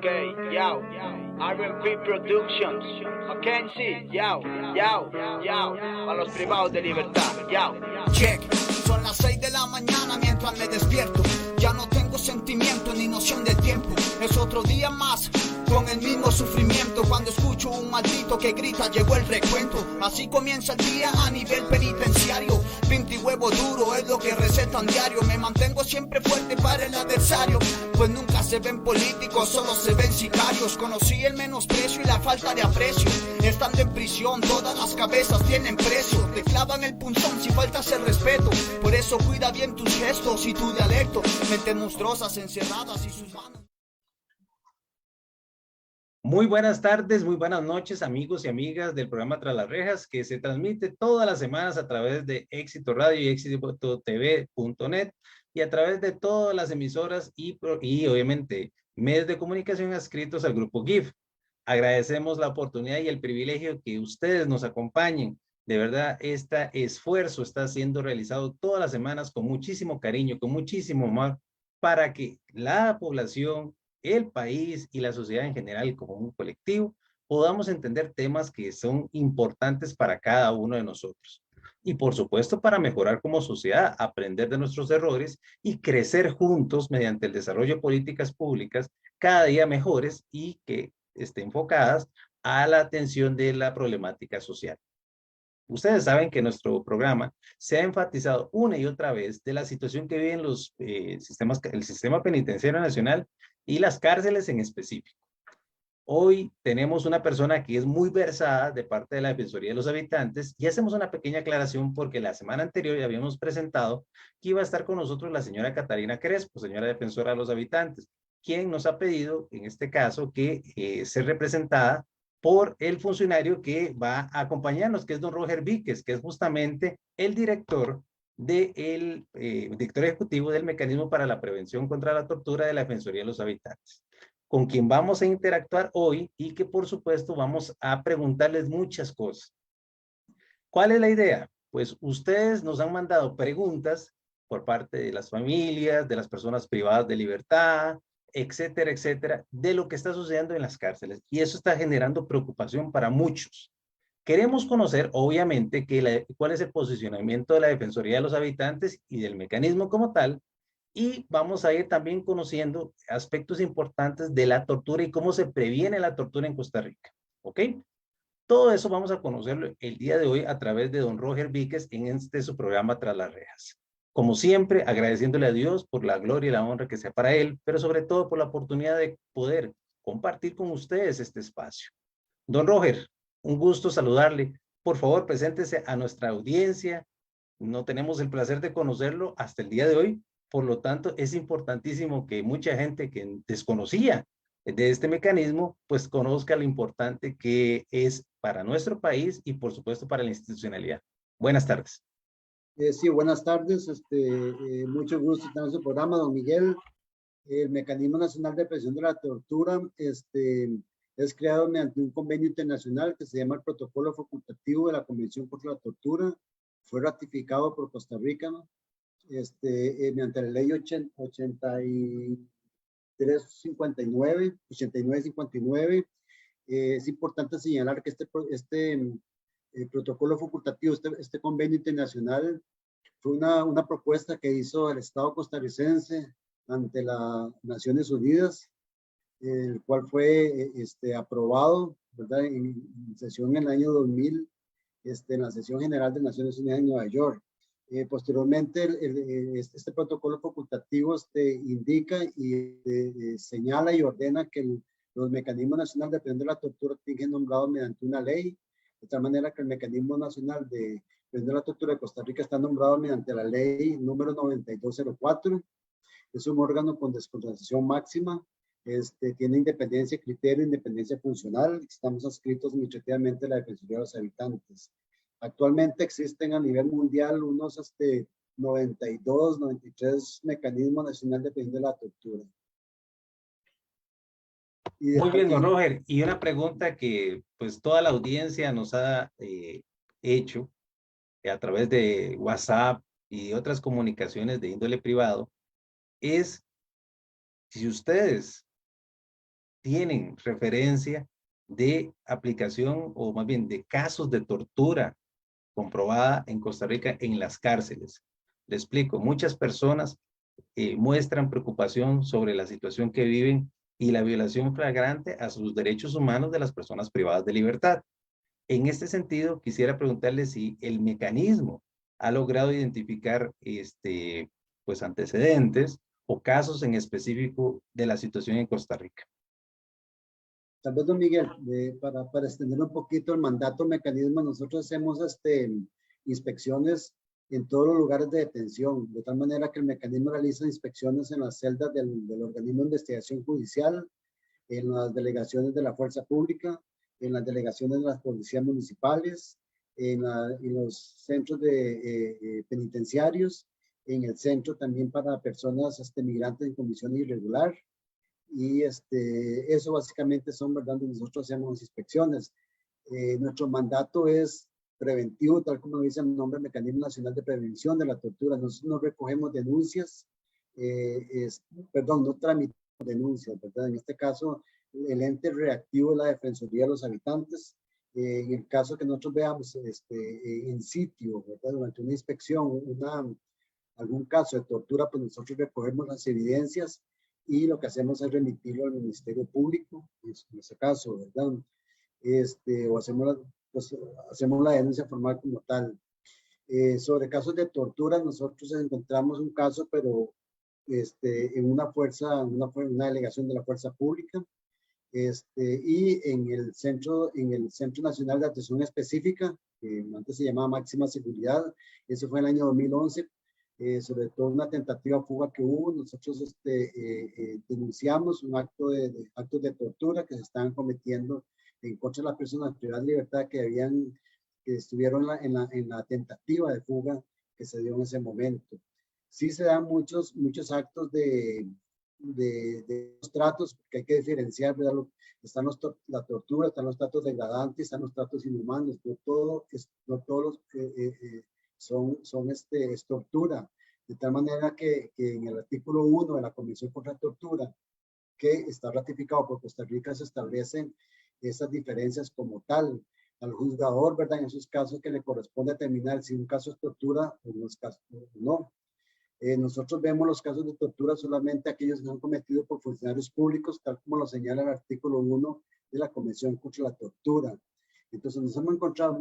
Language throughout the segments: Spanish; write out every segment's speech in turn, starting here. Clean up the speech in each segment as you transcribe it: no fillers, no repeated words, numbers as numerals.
Okay, yo, R&P Productions, Mackenzie, yo, a los privados de libertad, yo. Check, son las 6 de la mañana mientras me despierto. Ya no tengo sentimiento ni noción del tiempo. Es otro día más con el mismo sufrimiento. Cuando escucho un maldito que grita, llegó el recuento. Así comienza el día a nivel penitenciario. Pinto y huevo duro es lo que recetan diario. Me mantengo siempre fuerte para el adversario, pues nunca se ven políticos, solo se ven sicarios. Conocí el menosprecio y la falta de aprecio. Estando en prisión, todas las cabezas tienen precio. Te clavan el punzón si faltas el respeto. Por eso cuida bien tus gestos y tu dialecto. Mentes monstruosas encerradas y sus manos. Muy buenas tardes, muy buenas noches, amigos y amigas del programa Tras las Rejas, que se transmite todas las semanas a través de Éxito Radio y éxitotv.net y a través de todas las emisoras y obviamente medios de comunicación adscritos al grupo GIF. Agradecemos la oportunidad y el privilegio que ustedes nos acompañen. De verdad, este esfuerzo está siendo realizado todas las semanas con muchísimo cariño, con muchísimo amor, para que la población, el país y la sociedad en general como un colectivo podamos entender temas que son importantes para cada uno de nosotros. Y por supuesto para mejorar como sociedad, aprender de nuestros errores y crecer juntos mediante el desarrollo de políticas públicas cada día mejores y que estén enfocadas a la atención de la problemática social. Ustedes saben que nuestro programa se ha enfatizado una y otra vez de la situación que viven el sistema penitenciario nacional y las cárceles en específico. Hoy tenemos una persona que es muy versada de parte de la Defensoría de los Habitantes y hacemos una pequeña aclaración porque la semana anterior ya habíamos presentado que iba a estar con nosotros la señora Catarina Crespo, señora Defensora de los Habitantes, quien nos ha pedido en este caso que sea representada por el funcionario que va a acompañarnos, que es don Roger Víquez, que es justamente el director director ejecutivo del Mecanismo para la Prevención contra la Tortura de la Defensoría de los Habitantes, con quien vamos a interactuar hoy y que por supuesto vamos a preguntarles muchas cosas. ¿Cuál es la idea? Pues ustedes nos han mandado preguntas por parte de las familias, de las personas privadas de libertad, etcétera, etcétera, de lo que está sucediendo en las cárceles. Y eso está generando preocupación para muchos. Queremos conocer, obviamente, cuál es el posicionamiento de la Defensoría de los Habitantes y del mecanismo como tal, y vamos a ir también conociendo aspectos importantes de la tortura y cómo se previene la tortura en Costa Rica. ¿Ok? Todo eso vamos a conocerlo el día de hoy a través de don Roger Víquez en su programa Tras las Rejas. Como siempre, agradeciéndole a Dios por la gloria y la honra que sea para él, pero sobre todo por la oportunidad de poder compartir con ustedes este espacio. Don Roger, un gusto saludarle. Por favor, preséntese a nuestra audiencia. No tenemos el placer de conocerlo hasta el día de hoy. Por lo tanto, es importantísimo que mucha gente que desconocía de este mecanismo, pues conozca lo importante que es para nuestro país y por supuesto para la institucionalidad. Buenas tardes. Sí, buenas tardes. Mucho gusto estar en su programa, don Miguel. El Mecanismo Nacional de Prevención de la Tortura es creado mediante un convenio internacional que se llama el Protocolo Facultativo de la Convención contra la Tortura. Fue ratificado por Costa Rica, ¿no? Mediante la ley 8959. Es importante señalar que el protocolo facultativo, este convenio internacional, fue una propuesta que hizo el Estado costarricense ante las Naciones Unidas, el cual fue aprobado, ¿verdad? En sesión en el año 2000, en la sesión general de Naciones Unidas en Nueva York. Posteriormente, este protocolo facultativo indica y señala y ordena que los mecanismos nacionales de prevención de la tortura tienen que ser nombrados mediante una ley, de tal manera que el Mecanismo Nacional de Prevención de la Tortura de Costa Rica está nombrado mediante la ley número 9204. Es un órgano con descontracción máxima, tiene independencia de criterio, independencia funcional. Estamos adscritos administrativamente a la Defensoría de los Habitantes. Actualmente existen a nivel mundial unos 92, 93 mecanismos nacionales de prevención de la tortura. Muy bien, don Roger. Y una pregunta que pues toda la audiencia nos ha hecho a través de WhatsApp y otras comunicaciones de índole privado es si ustedes tienen referencia de aplicación o más bien de casos de tortura comprobada en Costa Rica en las cárceles. Le explico, muchas personas muestran preocupación sobre la situación que viven y la violación flagrante a sus derechos humanos de las personas privadas de libertad. En este sentido, quisiera preguntarle si el mecanismo ha logrado identificar pues antecedentes o casos en específico de la situación en Costa Rica. Tal vez, don Miguel, para extender un poquito el mandato mecanismo, nosotros hacemos inspecciones en todos los lugares de detención, de tal manera que el mecanismo realiza inspecciones en las celdas del organismo de investigación judicial, en las delegaciones de la fuerza pública, en las delegaciones de las policías municipales, en los centros penitenciarios, en el centro también para personas migrantes en condición irregular. Y eso básicamente son, ¿verdad?, donde nosotros hacemos inspecciones. Nuestro mandato es preventivo, tal como dice el nombre, Mecanismo Nacional de Prevención de la Tortura. Nosotros no recogemos denuncias, no tramitamos denuncias, ¿verdad? En este caso, el ente reactivo es la Defensoría de los Habitantes. En el caso que nosotros veamos en sitio, ¿verdad?, durante una inspección, algún caso de tortura, pues nosotros recogemos las evidencias y lo que hacemos es remitirlo al Ministerio Público, en ese caso, ¿verdad? O hacemos la denuncia formal como tal. Sobre casos de tortura, nosotros encontramos un caso, pero en una delegación de la Fuerza Pública, y en el Centro Nacional de Atención Específica, que antes se llamaba Máxima Seguridad, eso fue en el año 2011, sobre todo una tentativa fuga que hubo. Nosotros denunciamos un actos de tortura que se estaban cometiendo en contra de las personas privadas de libertad que estuvieron en la tentativa de fuga que se dio en ese momento. Sí se dan muchos actos de los tratos, que hay que diferenciar, ¿verdad? Están la tortura, están los tratos degradantes, están los tratos inhumanos, no todos es tortura, de tal manera que en el artículo 1 de la Convención contra la Tortura, que está ratificado por Costa Rica, se establecen esas diferencias como tal. Al juzgador, ¿verdad?, en esos casos que le corresponde determinar si un caso es tortura o no es caso, no. Nosotros vemos los casos de tortura solamente aquellos que son cometidos por funcionarios públicos, tal como lo señala el artículo 1 de la Convención contra la Tortura. Entonces nos hemos encontrado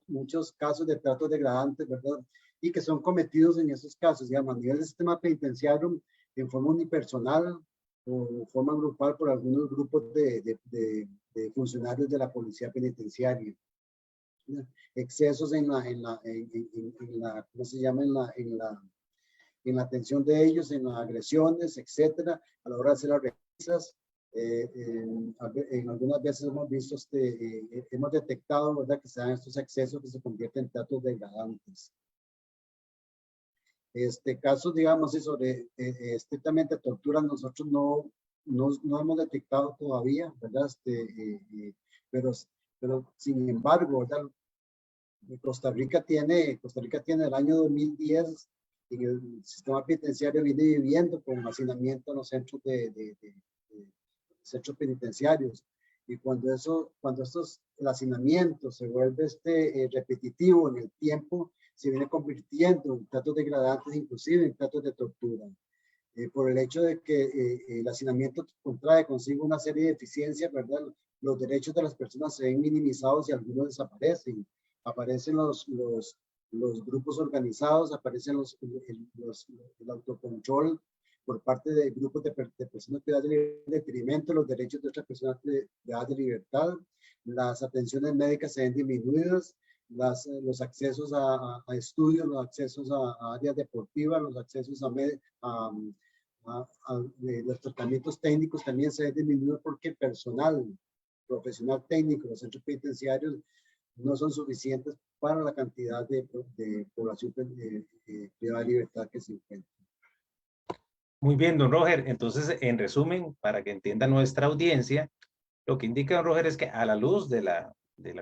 muchos casos de tratos degradantes, ¿verdad?, y que son cometidos en esos casos, digamos, a nivel del sistema penitenciario, en forma unipersonal o en forma grupal por algunos grupos de funcionarios de la policía penitenciaria. Excesos en la atención de ellos, en las agresiones, etcétera, a la hora de hacer las revisas. En algunas veces hemos visto, hemos detectado, ¿verdad?, que se dan estos excesos que se convierten en tratos degradantes. Casos, digamos, sobre estrictamente tortura, nosotros no hemos detectado todavía, ¿verdad? Pero sin embargo, ¿verdad?, Costa Rica tiene el año 2010, en el sistema penitenciario viene viviendo con hacinamiento en los centros centros penitenciarios, y cuando el hacinamiento se vuelve repetitivo en el tiempo, se viene convirtiendo en tratos degradantes, inclusive en tratos de tortura, por el hecho de que el hacinamiento contrae consigo una serie de deficiencias, ¿verdad? Los derechos de las personas se ven minimizados y algunos desaparecen. Aparecen los grupos organizados, aparecen el autocontrol por parte de grupos de personas privadas de detrimento de los derechos de otras personas privadas de libertad. Las atenciones médicas se ven disminuidas, los accesos a estudios, los accesos a áreas deportivas, los accesos los tratamientos técnicos también se ven disminuidos porque el personal profesional técnico de los centros penitenciarios no son suficientes para la cantidad de población privada de libertad que se encuentra. Muy bien, don Roger. Entonces, en resumen, para que entienda nuestra audiencia, lo que indica don Roger es que a la luz de la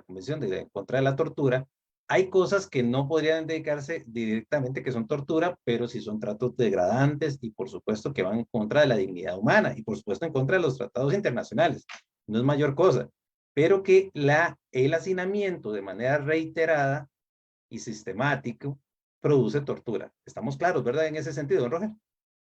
Convención contra la Tortura, Hay cosas que no podrían dedicarse directamente, que son tortura, pero sí son tratos degradantes y por supuesto que van en contra de la dignidad humana y por supuesto en contra de los tratados internacionales. No es mayor cosa, pero que el hacinamiento de manera reiterada y sistemático produce tortura. Estamos claros, ¿verdad? En ese sentido, don Roger.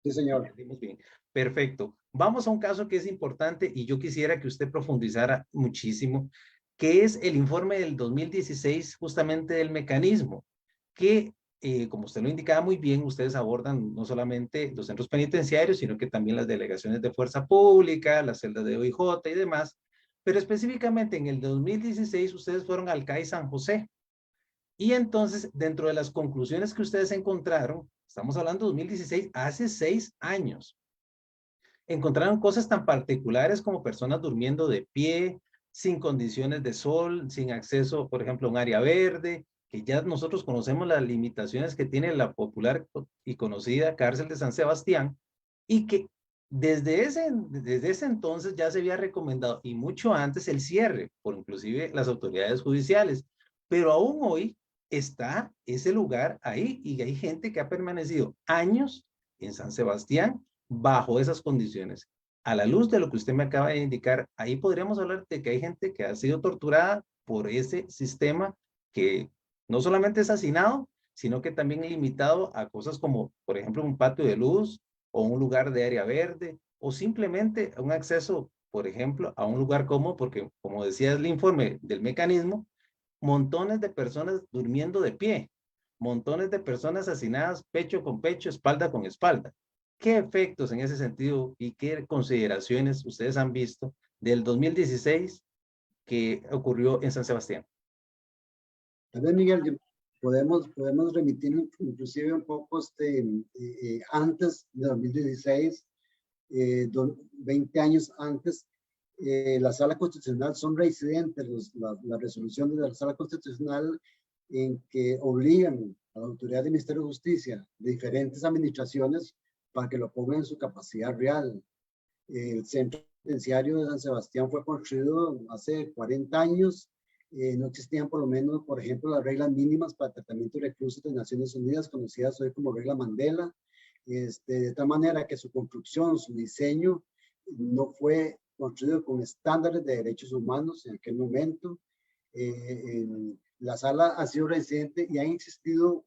Sí, señor. Bien. Perfecto. Vamos a un caso que es importante y yo quisiera que usted profundizara muchísimo, que es el informe del 2016 justamente del mecanismo, que como usted lo indicaba muy bien, ustedes abordan no solamente los centros penitenciarios, sino que también las delegaciones de fuerza pública, las celdas de OIJ y demás, pero específicamente en el 2016 ustedes fueron al CAI San José. Y entonces, dentro de las conclusiones que ustedes encontraron, estamos hablando de 2016, hace 6 años, encontraron cosas tan particulares como personas durmiendo de pie, sin condiciones de sol, sin acceso, por ejemplo, a un área verde, que ya nosotros conocemos las limitaciones que tiene la popular y conocida cárcel de San Sebastián, y que desde ese entonces ya se había recomendado, y mucho antes, el cierre, por inclusive las autoridades judiciales. Pero aún hoy está ese lugar ahí, y hay gente que ha permanecido años en San Sebastián bajo esas condiciones. A la luz de lo que usted me acaba de indicar, ahí podríamos hablar de que hay gente que ha sido torturada por ese sistema que no solamente es hacinado, sino que también limitado a cosas como, por ejemplo, un patio de luz o un lugar de área verde o simplemente un acceso, por ejemplo, a un lugar como, porque como decía el informe del mecanismo, montones de personas durmiendo de pie, montones de personas hacinadas pecho con pecho, espalda con espalda. ¿Qué efectos en ese sentido y qué consideraciones ustedes han visto del 2016 que ocurrió en San Sebastián? Tal vez, Miguel, podemos remitir inclusive un poco antes de 2016, 20 años antes. La Sala Constitucional son reincidentes las resoluciones de la Sala Constitucional en que obligan a la autoridad del Ministerio de Justicia de diferentes administraciones para que lo pongan en su capacidad real. El centro penitenciario de San Sebastián fue construido hace 40 años. No existían por lo menos, por ejemplo, las reglas mínimas para tratamiento de reclusos de Naciones Unidas, conocidas hoy como regla Mandela, de tal manera que su construcción, su diseño, no fue construido con estándares de derechos humanos en aquel momento. La sala ha sido reincidente y han existido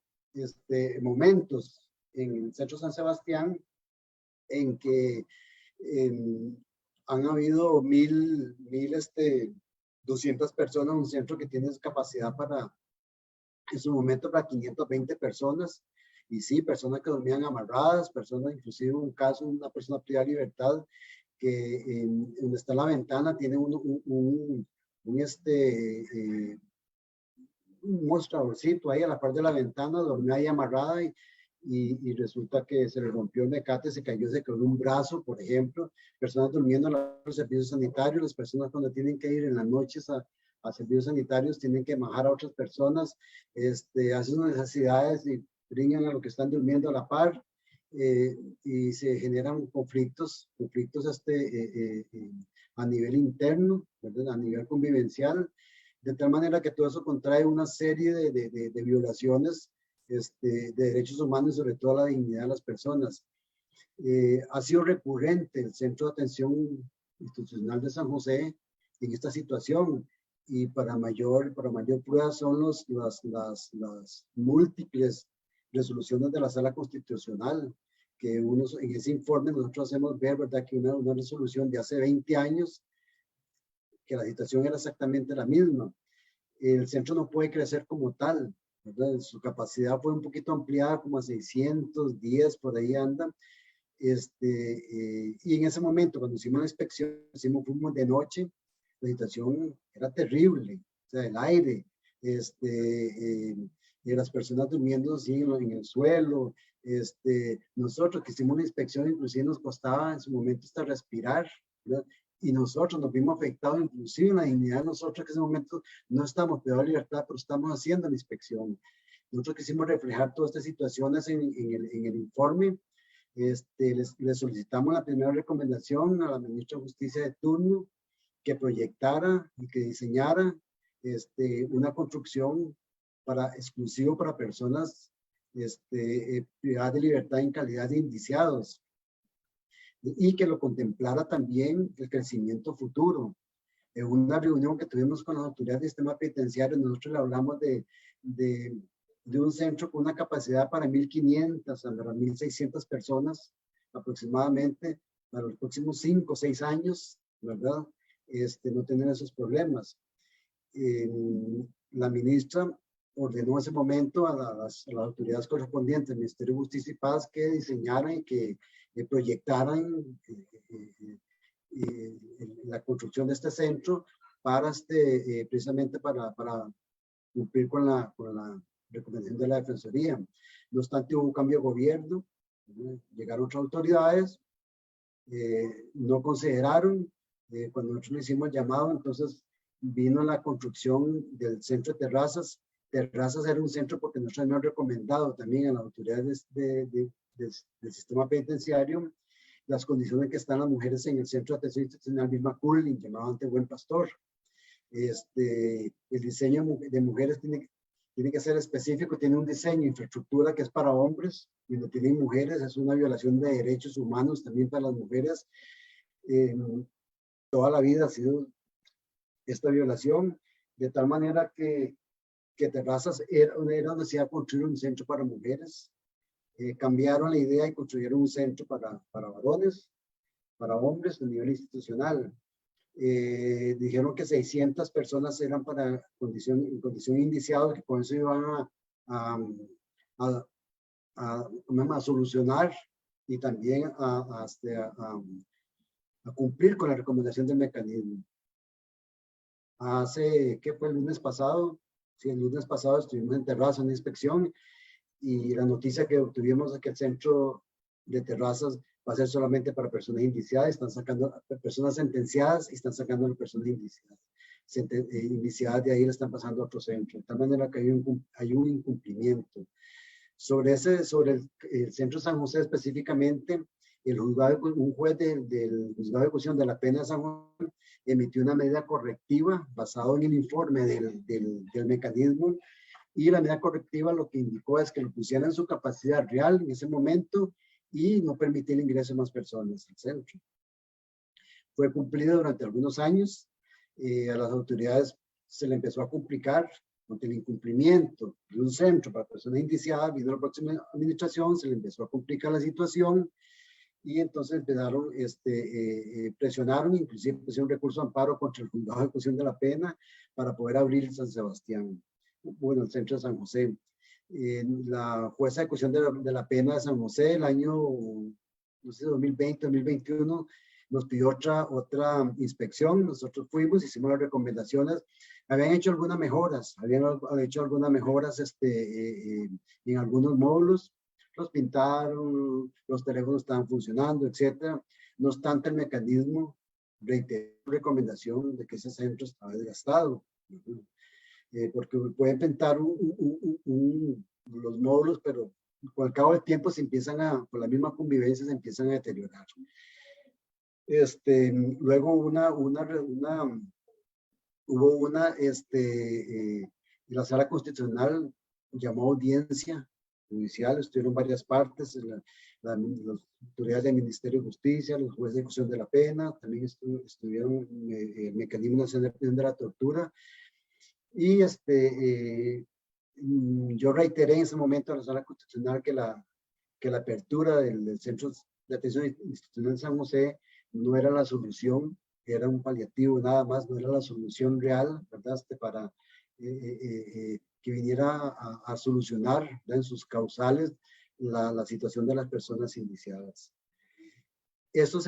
momentos en el centro San Sebastián en que han habido 200 personas, un centro que tiene capacidad para, en su momento, para 520 personas. Y sí, personas que dormían amarradas, personas, inclusive un caso, una persona privada de libertad que donde está la ventana tiene un mostradorcito ahí a la par de la ventana, dormía ahí amarrada y resulta que se le rompió el mecate, se cayó, se quedó un brazo, por ejemplo. Personas durmiendo en los servicios sanitarios, las personas cuando tienen que ir en las noches a servicios sanitarios tienen que bajar a otras personas, hacen sus necesidades y brindan a lo que están durmiendo a la par. Y se generan conflictos a nivel interno, ¿verdad? A nivel convivencial, de tal manera que todo eso contrae una serie de violaciones de derechos humanos y sobre todo la dignidad de las personas. Ha sido recurrente el Centro de Atención Institucional de San José en esta situación, y para mayor prueba son las múltiples resoluciones de la Sala Constitucional, que en ese informe nosotros hacemos ver, ¿verdad?, que una resolución de hace 20 años, que la situación era exactamente la misma. El centro no puede crecer como tal, ¿verdad? Su capacidad fue un poquito ampliada, como a 610, por ahí anda. Y en ese momento, cuando hicimos la inspección, fuimos de noche, la situación era terrible, o sea, el aire, las personas durmiendo así en el suelo. Nosotros que hicimos una inspección, inclusive nos costaba en su momento hasta respirar, ¿verdad? Y nosotros nos vimos afectados, inclusive en la dignidad de nosotros, que en ese momento no estamos privados de libertad, pero estamos haciendo la inspección. Nosotros quisimos reflejar todas estas situaciones en el informe. Les solicitamos la primera recomendación a la ministra de Justicia de turno, que proyectara y que diseñara una construcción exclusivo para personas privadas de libertad en calidad de indiciados, y que lo contemplara también el crecimiento futuro. En una reunión que tuvimos con las autoridades del sistema penitenciario, nosotros le hablamos de un centro con una capacidad para 1.500 a 1.600 personas aproximadamente para los próximos 5 o 6 años, ¿verdad? No tener esos problemas. La ministra ordenó en ese momento a las autoridades correspondientes, el Ministerio de Justicia y Paz, que diseñaran y que proyectaran la construcción de este centro para precisamente para cumplir con la recomendación de la Defensoría. No obstante, hubo un cambio de gobierno, llegaron otras autoridades, no consideraron, cuando nosotros le hicimos el llamado, entonces vino la construcción del centro de Terrazas. Terrazas era un centro porque nosotros habíamos recomendado también a las autoridades del sistema penitenciario las condiciones que están las mujeres en el centro de atención institucional Vilma Culling, llamado antes Buen Pastor. El diseño de mujeres tiene que ser específico, tiene un diseño, infraestructura que es para hombres, y no tienen mujeres, es una violación de derechos humanos también para las mujeres. Toda la vida ha sido esta violación, de tal manera que Terrazas era donde se iba a construir un centro para mujeres. Cambiaron la idea y construyeron un centro para varones, para hombres a nivel institucional. Dijeron que 600 personas eran en condición indiciada, que con eso iban a solucionar y también a cumplir con la recomendación del mecanismo. ¿Qué fue el lunes pasado? Sí, el lunes pasado estuvimos en Terrazas en una inspección, y la noticia que obtuvimos es que el centro de Terrazas va a ser solamente para personas indiciadas. Están sacando personas sentenciadas y están sacando a las personas indiciadas. Indiciadas de ahí le están pasando a otro centro. De tal manera que hay un incumplimiento. Sobre el centro San José específicamente, un juez del juzgado de ejecución de la pena de San Juan emitió una medida correctiva basado en el informe del mecanismo, y la medida correctiva lo que indicó es que lo pusieran en su capacidad real en ese momento y no permitir el ingreso de más personas al centro. Fue cumplido durante algunos años. A las autoridades se le empezó a complicar ante el incumplimiento de un centro para personas indiciadas. Vino la próxima administración, se le empezó a complicar la situación, y entonces empezaron, presionaron, inclusive pusieron recurso de amparo contra el juzgado de ejecución de la pena para poder abrir San Sebastián. Bueno, el centro de San José. La jueza de ejecución de la pena de San José, el año, no sé, 2020, 2021, nos pidió otra inspección. Nosotros fuimos, hicimos las recomendaciones. Habían hecho algunas mejoras, en algunos módulos. Los pintaron, los teléfonos estaban funcionando, etcétera. No obstante, el mecanismo reiteró la recomendación de que ese centro estaba desgastado. Porque pueden pintar los módulos, pero con el cabo del tiempo por la misma convivencia se empiezan a deteriorar. Luego la sala constitucional llamó audiencia judicial, estuvieron varias partes, las autoridades del Ministerio de Justicia, los jueces de ejecución de la pena, también estuvieron el mecanismo nacional de prevención de la tortura. Y yo reiteré en ese momento a la sala constitucional que la apertura del Centro de Atención Institucional de San José no era la solución, era un paliativo nada más, no era la solución real, ¿verdad? Para que viniera a solucionar, ¿verdad?, en sus causales la situación de las personas indiciadas. Eso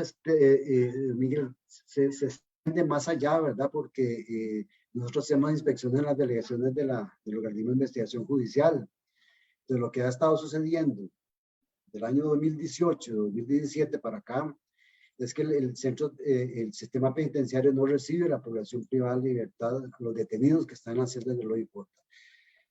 Miguel, se extiende más allá, ¿verdad? Porque nosotros hacemos inspecciones en las delegaciones del organismo de investigación judicial. De lo que ha estado sucediendo del año 2018, 2017 para acá, es que el sistema penitenciario no recibe la población privada de libertad, los detenidos que están en las celdas del OIJ.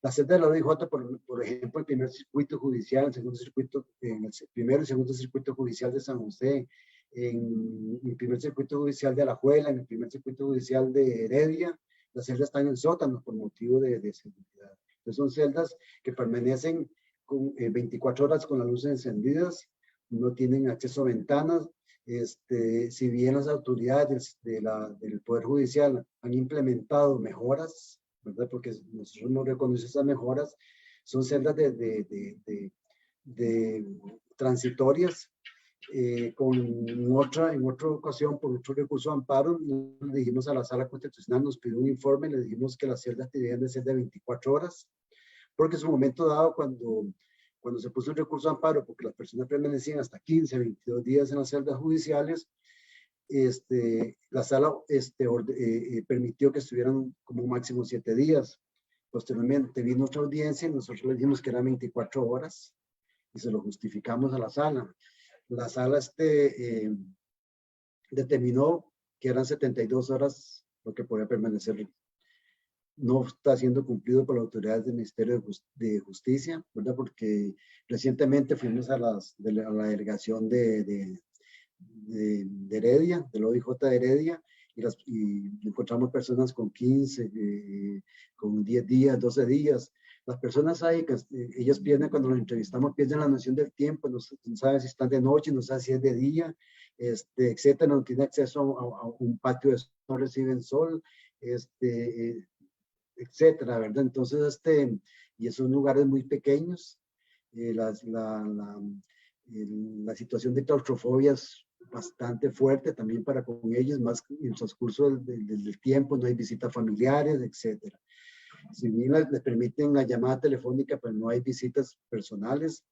La celda del OIJ, por ejemplo, el primer circuito judicial, el segundo circuito, en el primero y segundo circuito judicial de San José, en el primer circuito judicial de Alajuela, en el primer circuito judicial de Heredia, las celdas están en sótanos por motivo de seguridad. Entonces son celdas que permanecen con, 24 horas con las luces encendidas, no tienen acceso a ventanas. Si bien las autoridades del Poder Judicial han implementado mejoras, ¿verdad? Porque nosotros no reconocemos esas mejoras, son celdas de transitorias. En otra ocasión, por otro recurso de amparo, le dijimos a la Sala Constitucional, nos pidió un informe, le dijimos que las celdas debían de ser de 24 horas, porque en su momento dado, cuando se puso el recurso de amparo, porque las personas permanecían hasta 15, 22 días en las celdas judiciales, la sala permitió que estuvieran como máximo 7 días. Posteriormente vino otra audiencia y nosotros le dijimos que eran 24 horas y se lo justificamos a la sala. La sala determinó que eran 72 horas lo que podía permanecer. No está siendo cumplido por las autoridades del Ministerio de Justicia, ¿verdad? Porque recientemente fuimos a la delegación de Heredia, del OIJ de Heredia, y encontramos personas con 15, con 10 días, 12 días. Las personas ahí, ellas pierden, cuando los entrevistamos, pierden la noción del tiempo, no saben si están de noche, no saben si es de día, etcétera, no tienen acceso a un patio de sol, no reciben sol, etcétera, ¿verdad? Entonces, y son lugares muy pequeños, la situación de claustrofobia es bastante fuerte también para con ellos, más en el transcurso del tiempo, no hay visitas familiares, etcétera. Si bien les permiten la llamada telefónica, pero no hay visitas personales.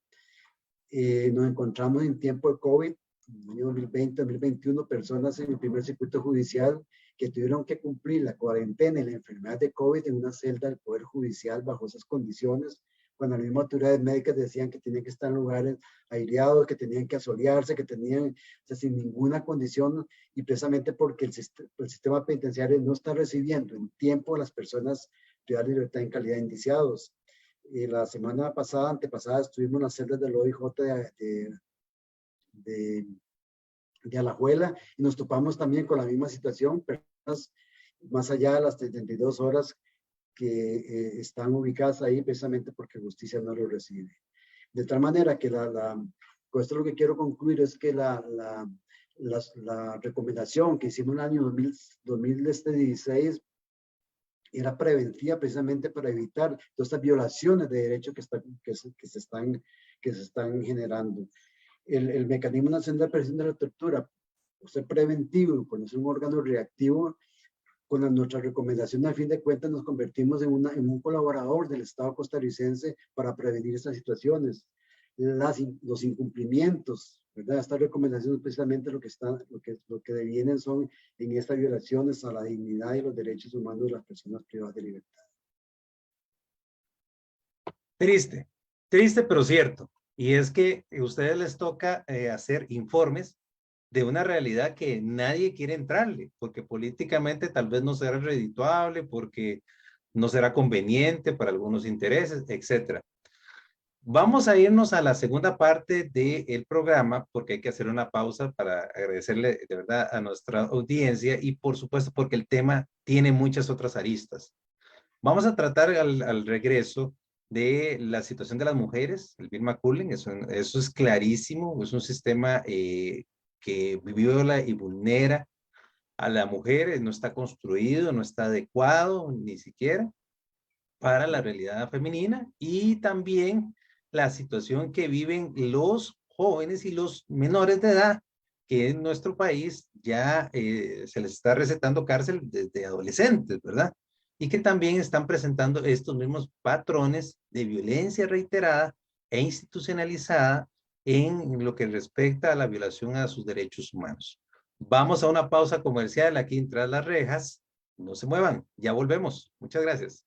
Nos encontramos en tiempo de COVID, en el año 2020, 2021, personas en el primer circuito judicial que tuvieron que cumplir la cuarentena y la enfermedad de COVID en una celda del Poder Judicial bajo esas condiciones, cuando las mismas autoridades médicas decían que tenían que estar en lugares aireados, que tenían que asolearse, que tenían, o sea, sin ninguna condición, y precisamente porque el sistema penitenciario no está recibiendo en tiempo a las personas privadas de libertad en calidad de indiciados. La semana pasada, antepasada, estuvimos en las celdas del OIJ de Alajuela y nos topamos también con la misma situación, personas más allá de las 72 horas que están ubicadas ahí precisamente porque justicia no lo recibe. De tal manera que con esto lo que quiero concluir es que la recomendación que hicimos en el año 2016 era preventiva precisamente para evitar todas estas violaciones de derechos que se están generando. El mecanismo nacional de prevención de la tortura, por ser preventivo, por no ser un órgano reactivo, con nuestra recomendación, al fin de cuentas, nos convertimos en un colaborador del Estado costarricense para prevenir estas situaciones. Los incumplimientos, ¿verdad? Estas recomendaciones precisamente lo que devienen son en estas violaciones a la dignidad y los derechos humanos de las personas privadas de libertad. Triste, triste pero cierto. Y es que a ustedes les toca hacer informes de una realidad que nadie quiere entrarle, porque políticamente tal vez no será redituable, porque no será conveniente para algunos intereses, etc. Vamos a irnos a la segunda parte del programa, porque hay que hacer una pausa para agradecerle de verdad a nuestra audiencia y por supuesto porque el tema tiene muchas otras aristas. Vamos a tratar al regreso de la situación de las mujeres, el Bill McCullin, eso es clarísimo, es un sistema que viola y vulnera a la mujer, no está construido, no está adecuado ni siquiera para la realidad femenina, y también la situación que viven los jóvenes y los menores de edad, que en nuestro país ya se les está recetando cárcel desde adolescentes, ¿verdad? Y que también están presentando estos mismos patrones de violencia reiterada e institucionalizada en lo que respecta a la violación a sus derechos humanos. Vamos a una pausa comercial aquí tras las rejas. No se muevan, ya volvemos. Muchas gracias.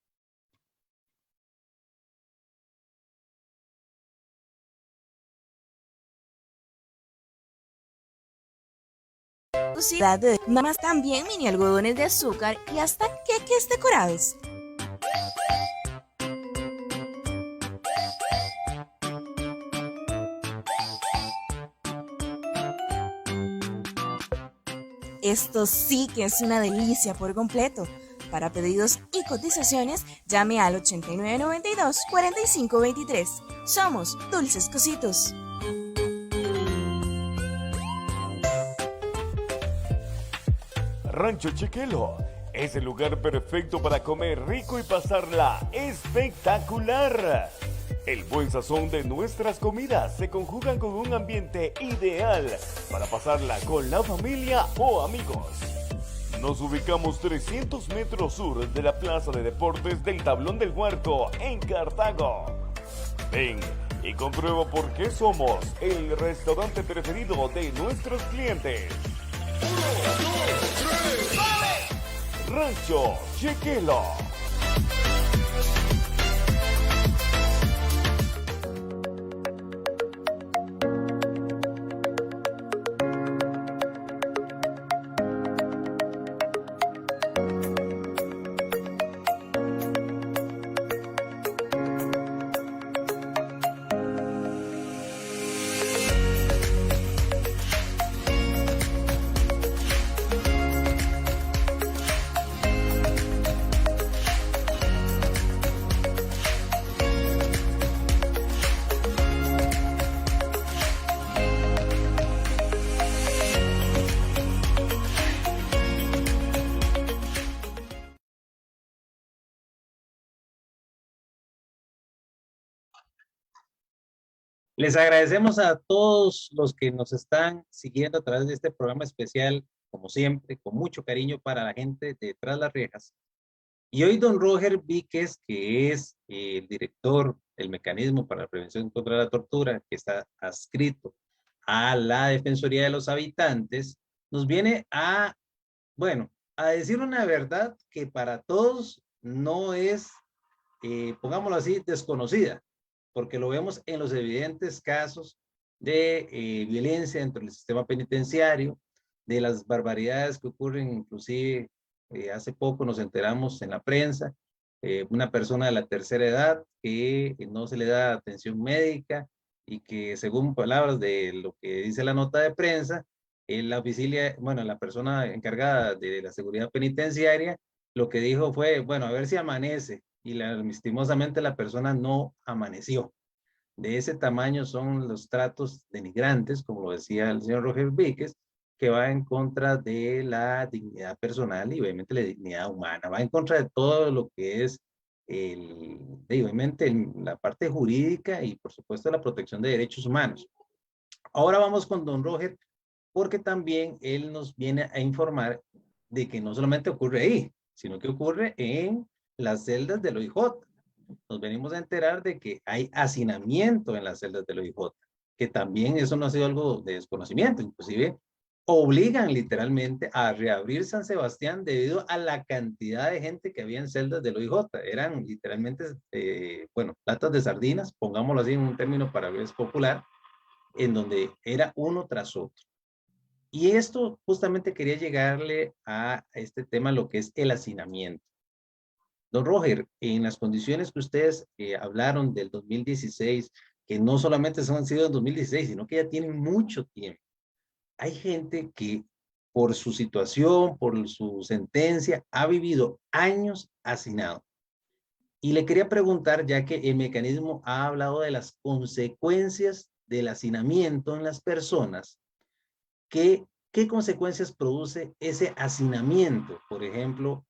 Más también mini algodones de azúcar y hasta queques decorados. Esto sí que es una delicia por completo. Para pedidos y cotizaciones, llame al 8992-4523. Somos Dulces Cositos. Rancho Chequelo es el lugar perfecto para comer rico y pasarla espectacular. El buen sazón de nuestras comidas se conjugan con un ambiente ideal para pasarla con la familia o amigos. Nos ubicamos 300 metros sur de la Plaza de Deportes del Tablón del Huarco en Cartago. Ven y comprueba por qué somos el restaurante preferido de nuestros clientes. 1, 2, 3, ¡vale! Rancho Chequelo. Les agradecemos a todos los que nos están siguiendo a través de este programa especial, como siempre, con mucho cariño para la gente de Tras las Rejas. Y hoy don Roger Víquez, que es el director del Mecanismo para la Prevención contra la Tortura, que está adscrito a la Defensoría de los Habitantes, nos viene a, bueno, a decir una verdad que para todos no es, pongámoslo así, desconocida, porque lo vemos en los evidentes casos de violencia dentro del sistema penitenciario, de las barbaridades que ocurren, inclusive hace poco nos enteramos en la prensa, una persona de la tercera edad que no se le da atención médica y que según palabras de lo que dice la nota de prensa, la oficial, bueno, la persona encargada de la seguridad penitenciaria, lo que dijo fue, bueno, a ver si amanece, y lastimosamente la persona no amaneció. De ese tamaño son los tratos denigrantes, como lo decía el señor Roger Víquez, que va en contra de la dignidad personal y obviamente la dignidad humana, va en contra de todo lo que es obviamente la parte jurídica y por supuesto la protección de derechos humanos. Ahora vamos con don Roger, porque también él nos viene a informar de que no solamente ocurre ahí, sino que ocurre en las celdas del OIJ. Nos venimos a enterar de que hay hacinamiento en las celdas del OIJ, que también eso no ha sido algo de desconocimiento, inclusive obligan literalmente a reabrir San Sebastián debido a la cantidad de gente que había en celdas del OIJ. Eran literalmente, bueno, latas de sardinas, pongámoslo así en un término para ver es popular, en donde era uno tras otro. Y esto justamente quería llegarle a este tema, lo que es el hacinamiento. Don Roger, en las condiciones que ustedes hablaron del 2016, que no solamente han sido en 2016, sino que ya tienen mucho tiempo, hay gente que por su situación, por su sentencia, ha vivido años hacinado. Y le quería preguntar, ya que el mecanismo ha hablado de las consecuencias del hacinamiento en las personas, ¿qué consecuencias produce ese hacinamiento, por ejemplo,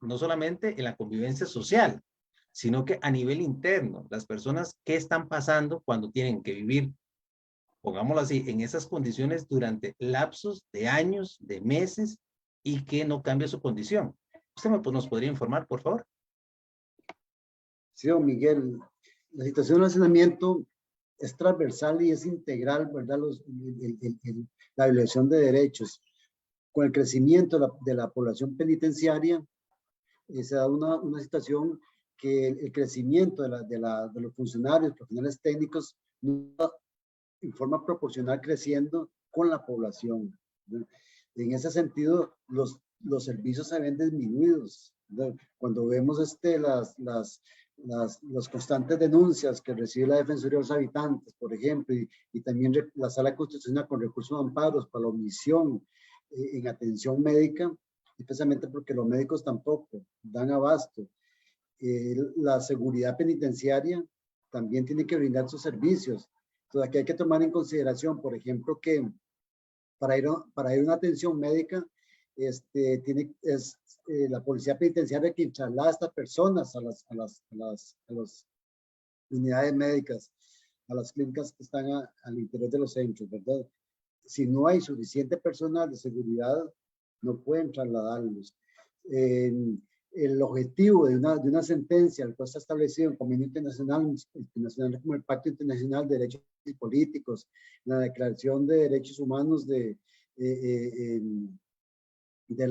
no solamente en la convivencia social, sino que a nivel interno, las personas qué están pasando cuando tienen que vivir, pongámoslo así, en esas condiciones durante lapsos de años, de meses, y que no cambia su condición? ¿Usted nos podría informar, por favor? Sí, don Miguel, la situación de hacinamiento es transversal y es integral, ¿verdad? La violación de derechos. Con el crecimiento de la población penitenciaria, se da una situación que el crecimiento de los funcionarios, profesionales técnicos, no en forma proporcional creciendo con la población, ¿verdad? En ese sentido, los servicios se ven disminuidos, ¿verdad? Cuando vemos las constantes denuncias que recibe la Defensoría de los Habitantes, por ejemplo, y también la Sala Constitucional con recursos de amparos para la omisión en atención médica, especialmente porque los médicos tampoco dan abasto. La seguridad penitenciaria también tiene que brindar sus servicios. Entonces aquí hay que tomar en consideración, por ejemplo, que para ir a una atención médica, la policía penitenciaria quien traslada a estas personas a las unidades médicas, a las clínicas que están al interior de los centros, ¿verdad? Si no hay suficiente personal de seguridad, no pueden trasladarlos. El objetivo de una sentencia, el cual está establecido en convenio internacional como el Pacto Internacional de Derechos Políticos, la Declaración de Derechos Humanos del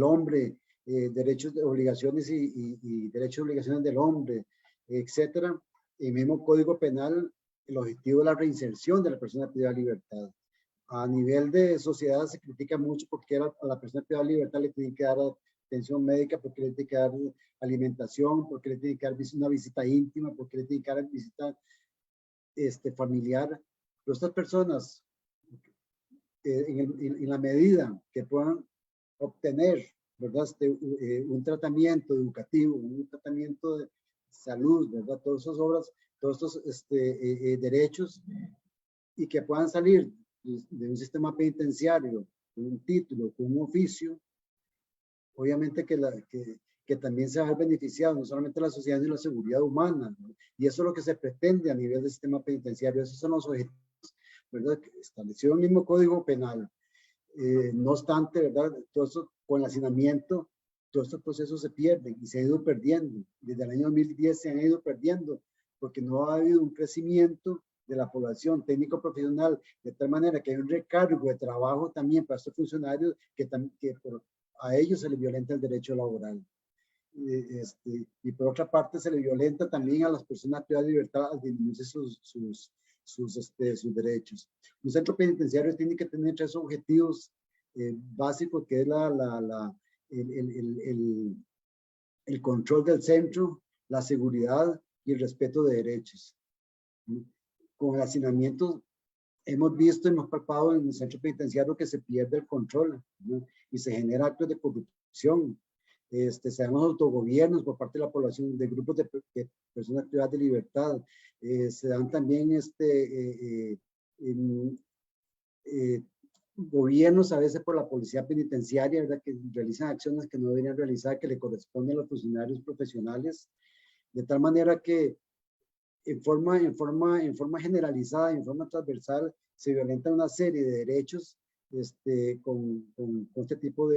hombre, derechos, obligaciones y derechos y obligaciones del hombre, etcétera. El mismo Código Penal, el objetivo de la reinserción de la persona privada de libertad. A nivel de sociedad se critica mucho porque a la persona privada de libertad le tienen que dar atención médica, porque le tiene que dar alimentación, porque le tiene que dar una visita íntima, porque le tiene que dar visita familiar. Pero estas personas, en la medida que puedan obtener, ¿verdad? Un tratamiento educativo, un tratamiento de salud, ¿verdad? Todas esas obras, todos estos derechos, y que puedan salir de un sistema penitenciario con un título, con un oficio, obviamente que también se va a ver beneficiado no solamente la sociedad sino la seguridad humana, ¿no? Y eso es lo que se pretende a nivel del sistema penitenciario. Esos son los objetivos, ¿verdad?, que estableció el mismo Código Penal. No obstante, ¿verdad?, todo eso con el hacinamiento, todos estos procesos se pierden y se han ido perdiendo. Desde el año 2010 se han ido perdiendo porque no ha habido un crecimiento de la población técnico-profesional, de tal manera que hay un recargo de trabajo también para estos funcionarios que a ellos se les violenta el derecho laboral. Y por otra parte se le violenta también a las personas privadas de libertad al disminuirse sus derechos. Un centro penitenciario tiene que tener 3 objetivos básicos, que es el control del centro, la seguridad y el respeto de derechos. Con el hacinamiento hemos visto, hemos palpado en el centro penitenciario que se pierde el control, ¿no?, y se genera actos de corrupción. Se dan los autogobiernos por parte de la población, de grupos de personas privadas de libertad. Se dan también gobiernos a veces por la policía penitenciaria, ¿verdad?, que realizan acciones que no deberían realizar, que le corresponden a los funcionarios profesionales, de tal manera que en forma generalizada, en forma transversal, se violenta una serie de derechos con este tipo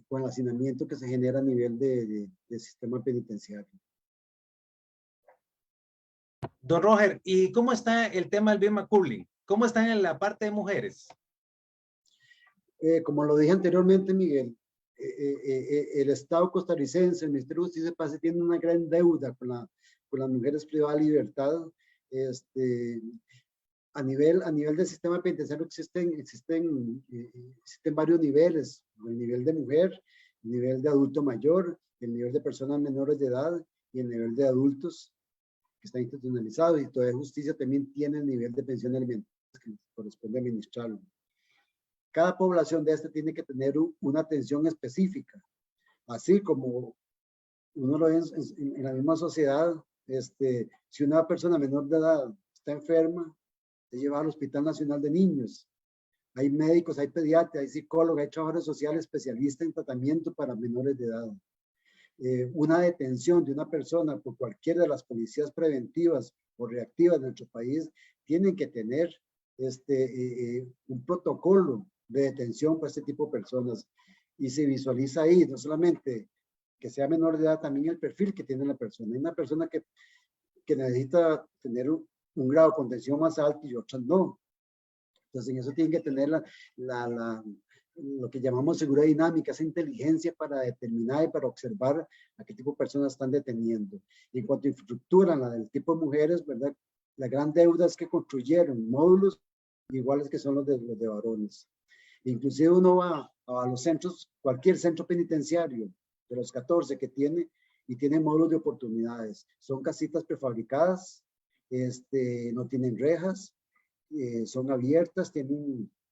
con el hacinamiento que se genera a nivel de sistema penitenciario. Don Roger, ¿y cómo está el tema del bien McCurling? ¿Cómo están en la parte de mujeres? Como lo dije anteriormente, Miguel, el Estado costarricense, el Ministerio de Justicia y Paz, tiene una gran deuda con las mujeres privadas de libertad. A nivel del sistema penitenciario existen varios niveles: el nivel de mujer, el nivel de adulto mayor, el nivel de personas menores de edad y el nivel de adultos que está institucionalizado, y toda justicia también tiene el nivel de pensión alimentaria que corresponde administrarlo. Cada población de esta tiene que tener una atención específica, así como uno lo ve en la misma sociedad. Si una persona menor de edad está enferma, se lleva al Hospital Nacional de Niños. Hay médicos, hay pediatras, hay psicólogos, hay trabajadores sociales especialistas en tratamiento para menores de edad. Una detención de una persona por cualquiera de las policías preventivas o reactivas de nuestro país tienen que tener un protocolo de detención para este tipo de personas, y se visualiza ahí no solamente que sea menor de edad, también el perfil que tiene la persona. Hay una persona que necesita tener un grado de contención más alto y otras no. Entonces en eso tienen que tener lo que llamamos seguridad dinámica, esa inteligencia para determinar y para observar a qué tipo de personas están deteniendo. Y en cuanto a infraestructura, la del tipo de mujeres, ¿verdad?, la gran deuda es que construyeron módulos iguales que son los de varones. Inclusive uno va a los centros, cualquier centro penitenciario de los 14 que tiene, y tiene módulos de oportunidades. Son casitas prefabricadas, no tienen rejas, son abiertas,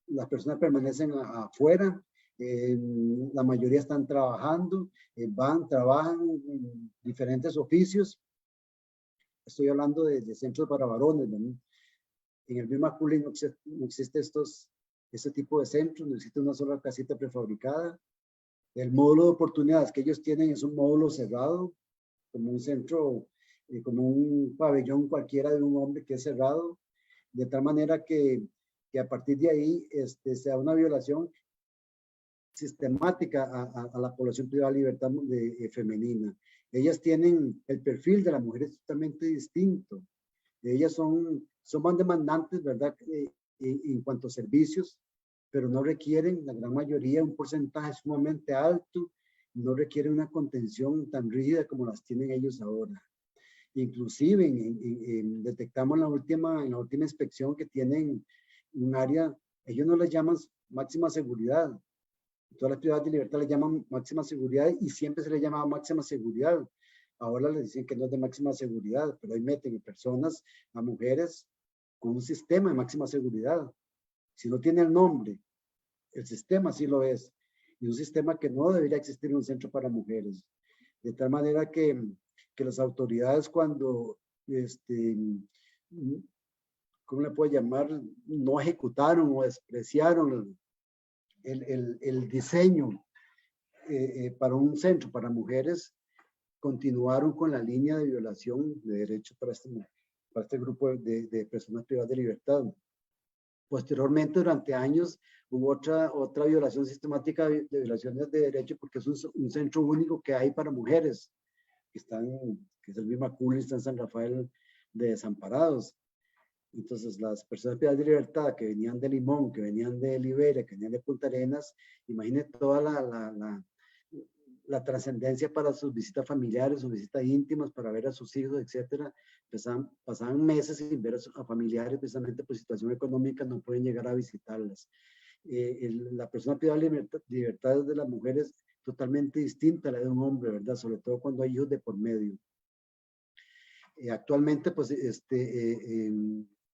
las personas permanecen afuera, La mayoría están trabajando, trabajan en diferentes oficios. Estoy hablando de centros para varones, ¿no? En el Vilma Cooling no existe este tipo de centros, no existe una sola casita prefabricada. El módulo de oportunidades que ellos tienen es un módulo cerrado, como un centro, como un pabellón cualquiera de un hombre que es cerrado, de tal manera que a partir de ahí sea una violación sistemática a la población privada de libertad femenina. Ellas tienen el perfil de la mujer es totalmente distinto. Ellas son más demandantes, ¿verdad? En cuanto a servicios, pero no requieren, la gran mayoría, un porcentaje sumamente alto, no requieren una contención tan rígida como las tienen ellos ahora. Inclusive detectamos en la última inspección que tienen un área, ellos no les llaman máxima seguridad. Todas las privadas de libertad le llaman máxima seguridad y siempre se le llamaba máxima seguridad. Ahora les dicen que no es de máxima seguridad, pero ahí meten a personas, a mujeres, con un sistema de máxima seguridad. Si no tiene el nombre, el sistema sí lo es. Y un sistema que no debería existir en un centro para mujeres. De tal manera que las autoridades cuando, ¿cómo le puedo llamar? No ejecutaron o despreciaron el diseño para un centro para mujeres, continuaron con la línea de violación de derechos para este grupo de personas privadas de libertad. Posteriormente, durante años, hubo otra violación sistemática de violaciones de derechos porque es un centro único que hay para mujeres, que es el mismo Cooling, está en San Rafael de Desamparados. Entonces, las personas privadas de libertad que venían de Limón, que venían de Liberia, que venían de Punta Arenas, imagínense toda la trascendencia para sus visitas familiares, sus visitas íntimas, para ver a sus hijos, etcétera. Pasaban meses sin ver a familiares, precisamente por situación económica, no pueden llegar a visitarlas. La persona privada de libertad de las mujeres totalmente distinta a la de un hombre, ¿verdad? Sobre todo cuando hay hijos de por medio. Actualmente, pues,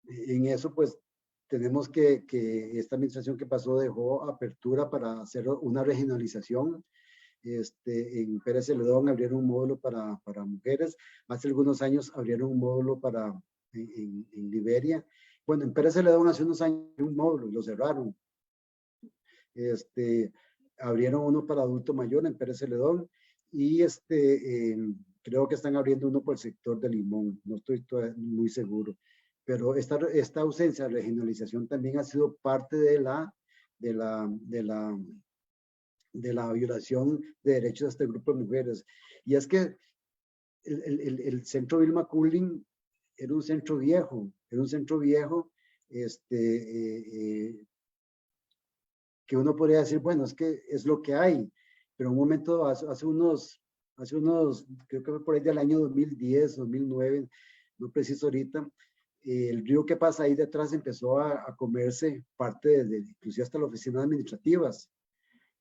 en eso, pues, tenemos que esta administración que pasó dejó apertura para hacer una regionalización. En Pérez Celedón abrieron un módulo para mujeres. Hace algunos años abrieron un módulo en Liberia. Bueno, en Pérez Celedón hace unos años un módulo y lo cerraron. Abrieron uno para adulto mayor en Pérez Celedón y creo que están abriendo uno por el sector de Limón. No estoy muy seguro. Pero esta ausencia de regionalización también ha sido parte de la violación de derechos de este grupo de mujeres. Y es que el centro Vilma Cooling era un centro viejo, que uno podría decir, bueno, es que es lo que hay, pero en un momento, hace unos, creo que fue por ahí del año 2010, 2009, no preciso ahorita, el río que pasa ahí detrás empezó a comerse parte inclusive hasta las oficinas administrativas.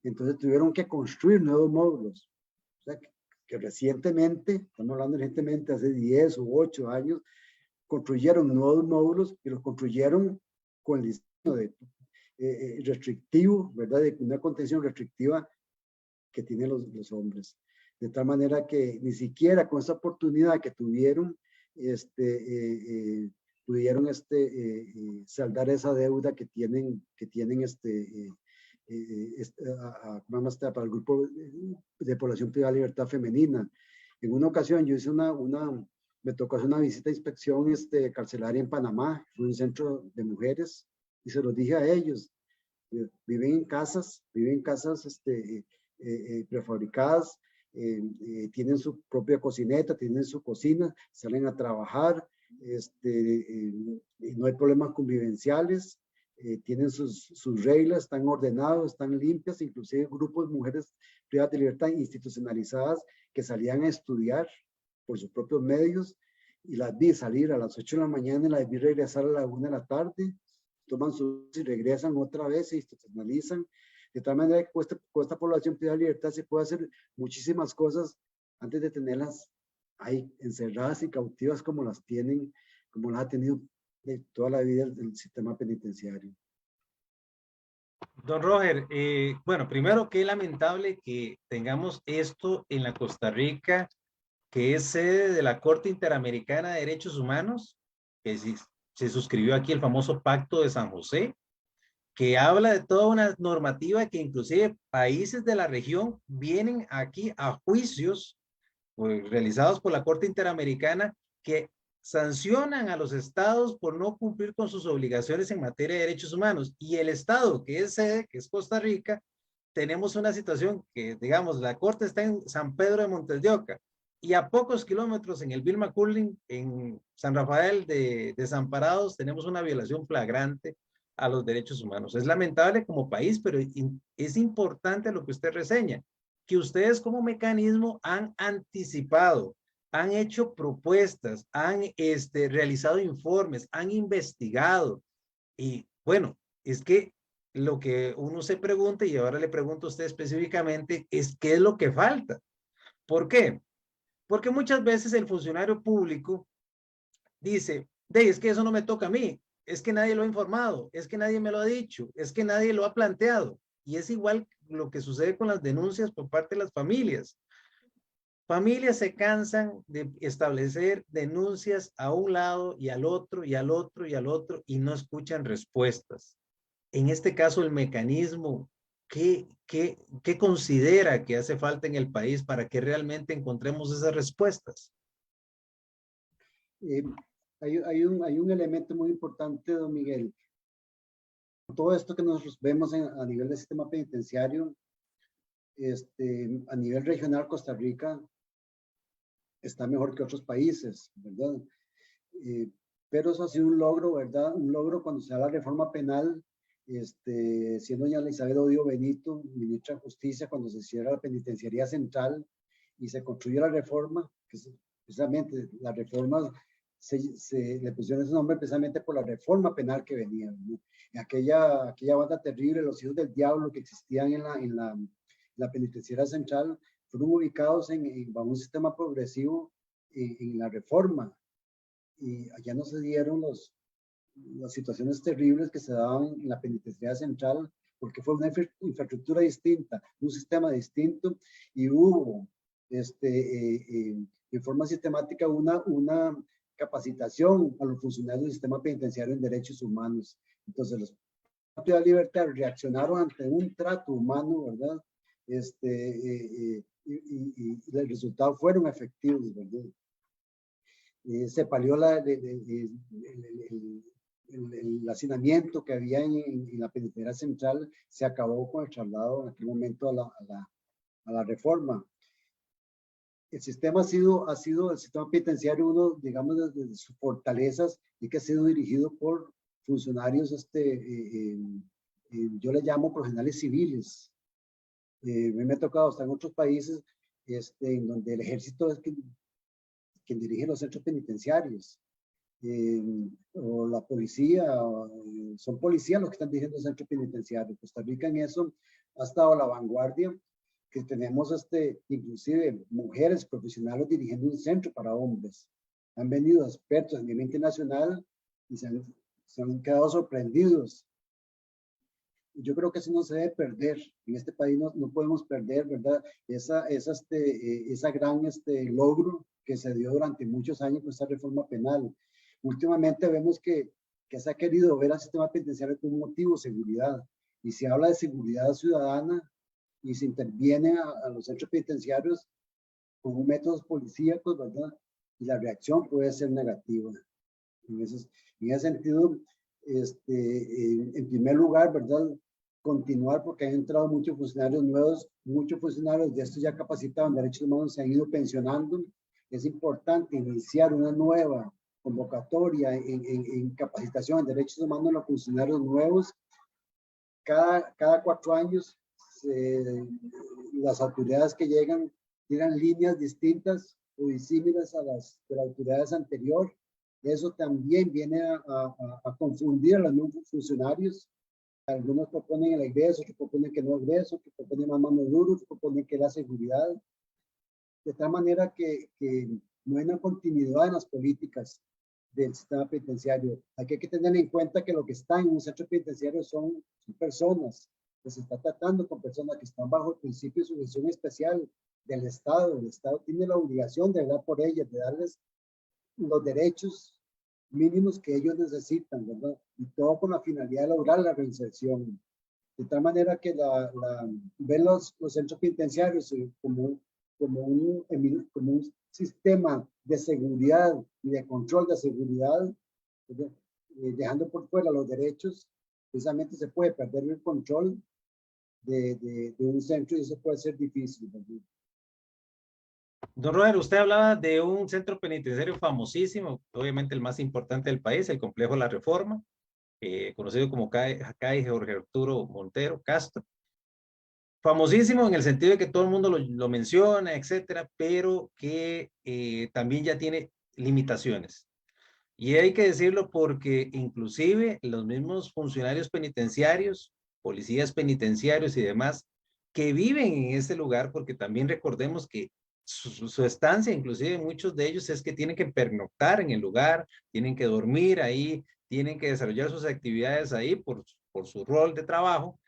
Entonces tuvieron que construir nuevos módulos. O sea, que recientemente, estamos hablando recientemente, hace 10 u 8 años, construyeron nuevos módulos y los construyeron con el diseño restrictivo, ¿verdad? De una contención restrictiva que tienen los hombres. De tal manera que ni siquiera con esa oportunidad que tuvieron, pudieron saldar esa deuda que tienen para el grupo de población privada de libertad femenina. En una ocasión yo hice me tocó hacer una visita de inspección carcelaria en Panamá, fue un centro de mujeres, y se los dije a ellos, viven en casas prefabricadas, tienen su propia cocineta, tienen su cocina, salen a trabajar, no hay problemas convivenciales, tienen sus reglas, están ordenados, están limpias, inclusive grupos de mujeres privadas de libertad institucionalizadas que salían a estudiar por sus propios medios y las vi salir a las 8 de la mañana y las vi regresar a la 1 de la tarde, toman y regresan otra vez, se institucionalizan, de tal manera que con esta población privada de libertad se puede hacer muchísimas cosas antes de tenerlas ahí encerradas y cautivas como las ha tenido de toda la vida del sistema penitenciario. Don Roger, bueno, primero qué lamentable que tengamos esto en la Costa Rica, que es sede de la Corte Interamericana de Derechos Humanos, que se suscribió aquí el famoso Pacto de San José, que habla de toda una normativa que inclusive países de la región vienen aquí a juicios realizados por la Corte Interamericana que sancionan a los estados por no cumplir con sus obligaciones en materia de derechos humanos. Y el estado que es sede, que es Costa Rica, tenemos una situación que, digamos, la Corte está en San Pedro de Montes de Oca y a pocos kilómetros en el Vilma Curling, en San Rafael de Desamparados, tenemos una violación flagrante a los derechos humanos. Es lamentable como país, pero es importante lo que usted reseña, que ustedes como mecanismo han anticipado, han hecho propuestas, han realizado informes, han investigado. Y bueno, es que lo que uno se pregunta, y ahora le pregunto a usted específicamente, es qué es lo que falta. ¿Por qué? Porque muchas veces el funcionario público dice, es que eso no me toca a mí, es que nadie lo ha informado, es que nadie me lo ha dicho, es que nadie lo ha planteado. Y es igual lo que sucede con las denuncias por parte de las familias. Familias se cansan de establecer denuncias a un lado y al otro y al otro y al otro y no escuchan respuestas. En este caso, el mecanismo, ¿qué considera que hace falta en el país para que realmente encontremos esas respuestas? Eh, hay un elemento muy importante, don Miguel. Todo esto que nosotros vemos a nivel del sistema penitenciario, a nivel regional, Costa Rica está mejor que otros países, ¿verdad? Pero eso ha sido un logro, ¿verdad? Un logro cuando se da la reforma penal, siendo doña Elizabeth Odio Benito, ministra de Justicia, cuando se cierra la penitenciaría central y se construyó la reforma, que es, precisamente la reforma le pusieron ese nombre precisamente por la reforma penal que venía, ¿no? Aquella banda terrible, los hijos del diablo que existían en la penitenciaría central, fueron ubicados bajo un sistema progresivo en la reforma, y allá no se dieron las situaciones terribles que se daban en la penitenciaría central, porque fue una infraestructura distinta, un sistema distinto, y hubo en forma sistemática una capacitación a los funcionarios del sistema penitenciario en derechos humanos. Entonces, los de libertad reaccionaron ante un trato humano, ¿verdad? Y los resultados fueron efectivos, ¿verdad? Se palió el hacinamiento que había en la penitenciaría central, se acabó con el traslado en aquel momento a la reforma. El sistema el sistema penitenciario, uno, digamos, de sus fortalezas, y que ha sido dirigido por funcionarios, yo le llamo profesionales civiles. Me ha tocado estar en otros países en donde el ejército es quien dirige los centros penitenciarios, o la policía, son policías los que están dirigiendo los centros penitenciarios. Costa Rica en eso ha estado a la vanguardia, que tenemos inclusive mujeres profesionales dirigiendo un centro para hombres. Han venido expertos a nivel internacional y se han quedado sorprendidos. Yo creo que eso no se debe perder. En este país no podemos perder, ¿verdad? Esa gran logro que se dio durante muchos años con esta reforma penal. Últimamente vemos que se ha querido ver al sistema penitenciario con un motivo, seguridad. Y se habla de seguridad ciudadana y se interviene a los centros penitenciarios con métodos policíacos, ¿verdad? Y la reacción puede ser negativa. En ese sentido, en primer lugar, ¿verdad? Continuar, porque han entrado muchos funcionarios nuevos, muchos funcionarios de estos ya capacitados en derechos humanos se han ido pensionando. Es importante iniciar una nueva convocatoria en capacitación en derechos humanos en los funcionarios nuevos. Cada 4 años, las autoridades que llegan tienen líneas distintas o disímiles a las de las autoridades anteriores. Eso también viene a confundir a los nuevos funcionarios. Algunos proponen el egreso, otros proponen que no egreso, otros proponen más mano duro, otros proponen que la seguridad. De tal manera que no hay una continuidad en las políticas. del sistema penitenciario. Aquí hay que tener en cuenta que lo que está en un centro penitenciario son personas, que se está tratando con personas que están bajo el principio de sujeción especial del Estado. El Estado tiene la obligación de velar por ellas, de darles los derechos mínimos que ellos necesitan, ¿verdad? Y todo con la finalidad de lograr la reinserción. De tal manera que ven los centros penitenciarios como un sistema de seguridad y de control de seguridad, ¿verdad? Dejando por fuera los derechos, precisamente se puede perder el control de un centro y eso puede ser difícil, ¿verdad? Don Robert, usted hablaba de un centro penitenciario famosísimo, obviamente el más importante del país, el Complejo La Reforma, conocido como CAI Jorge Arturo Montero Castro. Famosísimo en el sentido de que todo el mundo lo menciona, etcétera, pero que también ya tiene limitaciones. Y hay que decirlo porque inclusive los mismos funcionarios penitenciarios, policías penitenciarios y demás, que viven en ese lugar, porque también recordemos que su estancia, inclusive muchos de ellos, es que tienen que pernoctar en el lugar, tienen que dormir ahí, tienen que desarrollar sus actividades ahí por su rol de trabajo,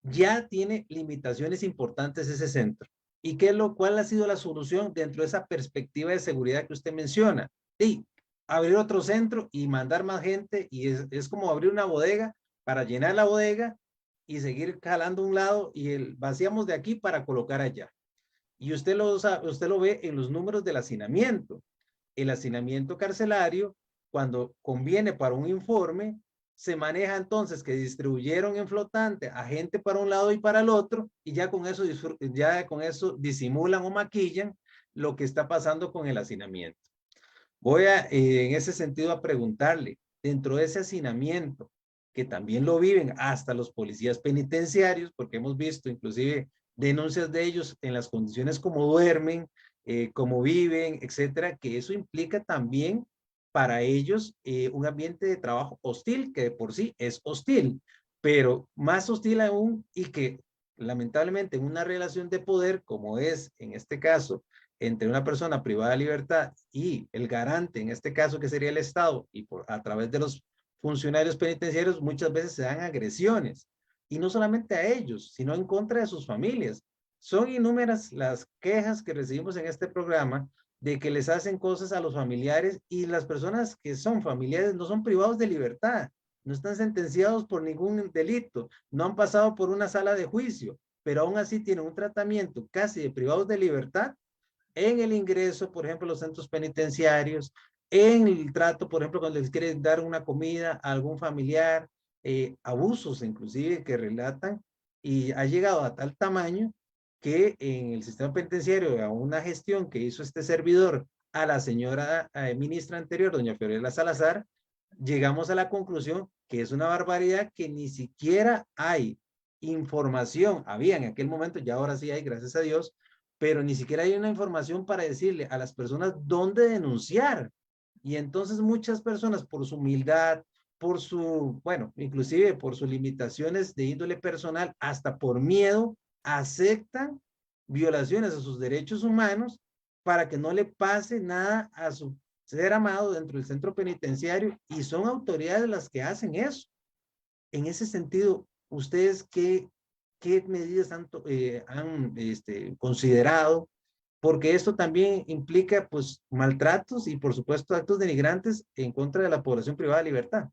ya tiene limitaciones importantes ese centro. ¿Y cuál ha sido la solución dentro de esa perspectiva de seguridad que usted menciona? Sí, abrir otro centro y mandar más gente, y es como abrir una bodega para llenar la bodega y seguir jalando un lado y vaciamos de aquí para colocar allá. Y usted lo ve en los números del hacinamiento. El hacinamiento carcelario, cuando conviene para un informe, se maneja entonces que distribuyeron en flotante a gente para un lado y para el otro, y ya con eso disimulan o maquillan lo que está pasando con el hacinamiento. Voy en ese sentido a preguntarle, dentro de ese hacinamiento, que también lo viven hasta los policías penitenciarios, porque hemos visto inclusive denuncias de ellos en las condiciones como duermen, como viven, etcétera, que eso implica también para ellos un ambiente de trabajo hostil, que de por sí es hostil, pero más hostil aún y que lamentablemente en una relación de poder, como es en este caso, entre una persona privada de libertad y el garante, en este caso que sería el Estado, y a través de los funcionarios penitenciarios, muchas veces se dan agresiones, y no solamente a ellos, sino en contra de sus familias. Son innúmeras las quejas que recibimos en este programa de que les hacen cosas a los familiares, y las personas que son familiares no son privados de libertad, no están sentenciados por ningún delito, no han pasado por una sala de juicio, pero aún así tienen un tratamiento casi de privados de libertad en el ingreso, por ejemplo, los centros penitenciarios, en el trato, por ejemplo, cuando les quieren dar una comida a algún familiar, abusos inclusive que relatan, y ha llegado a tal tamaño que en el sistema penitenciario, a una gestión que hizo este servidor a la señora ministra anterior, doña Fiorella Salazar, llegamos a la conclusión que es una barbaridad que ni siquiera hay información, había en aquel momento, ya ahora sí hay, gracias a Dios, pero ni siquiera hay una información para decirle a las personas dónde denunciar. Y entonces muchas personas por su humildad, bueno, inclusive por sus limitaciones de índole personal, hasta por miedo, aceptan violaciones a sus derechos humanos para que no le pase nada a su ser amado dentro del centro penitenciario, y son autoridades las que hacen eso. En ese sentido, ¿ustedes qué medidas han considerado? Porque esto también implica pues maltratos y por supuesto actos denigrantes en contra de la población privada de libertad.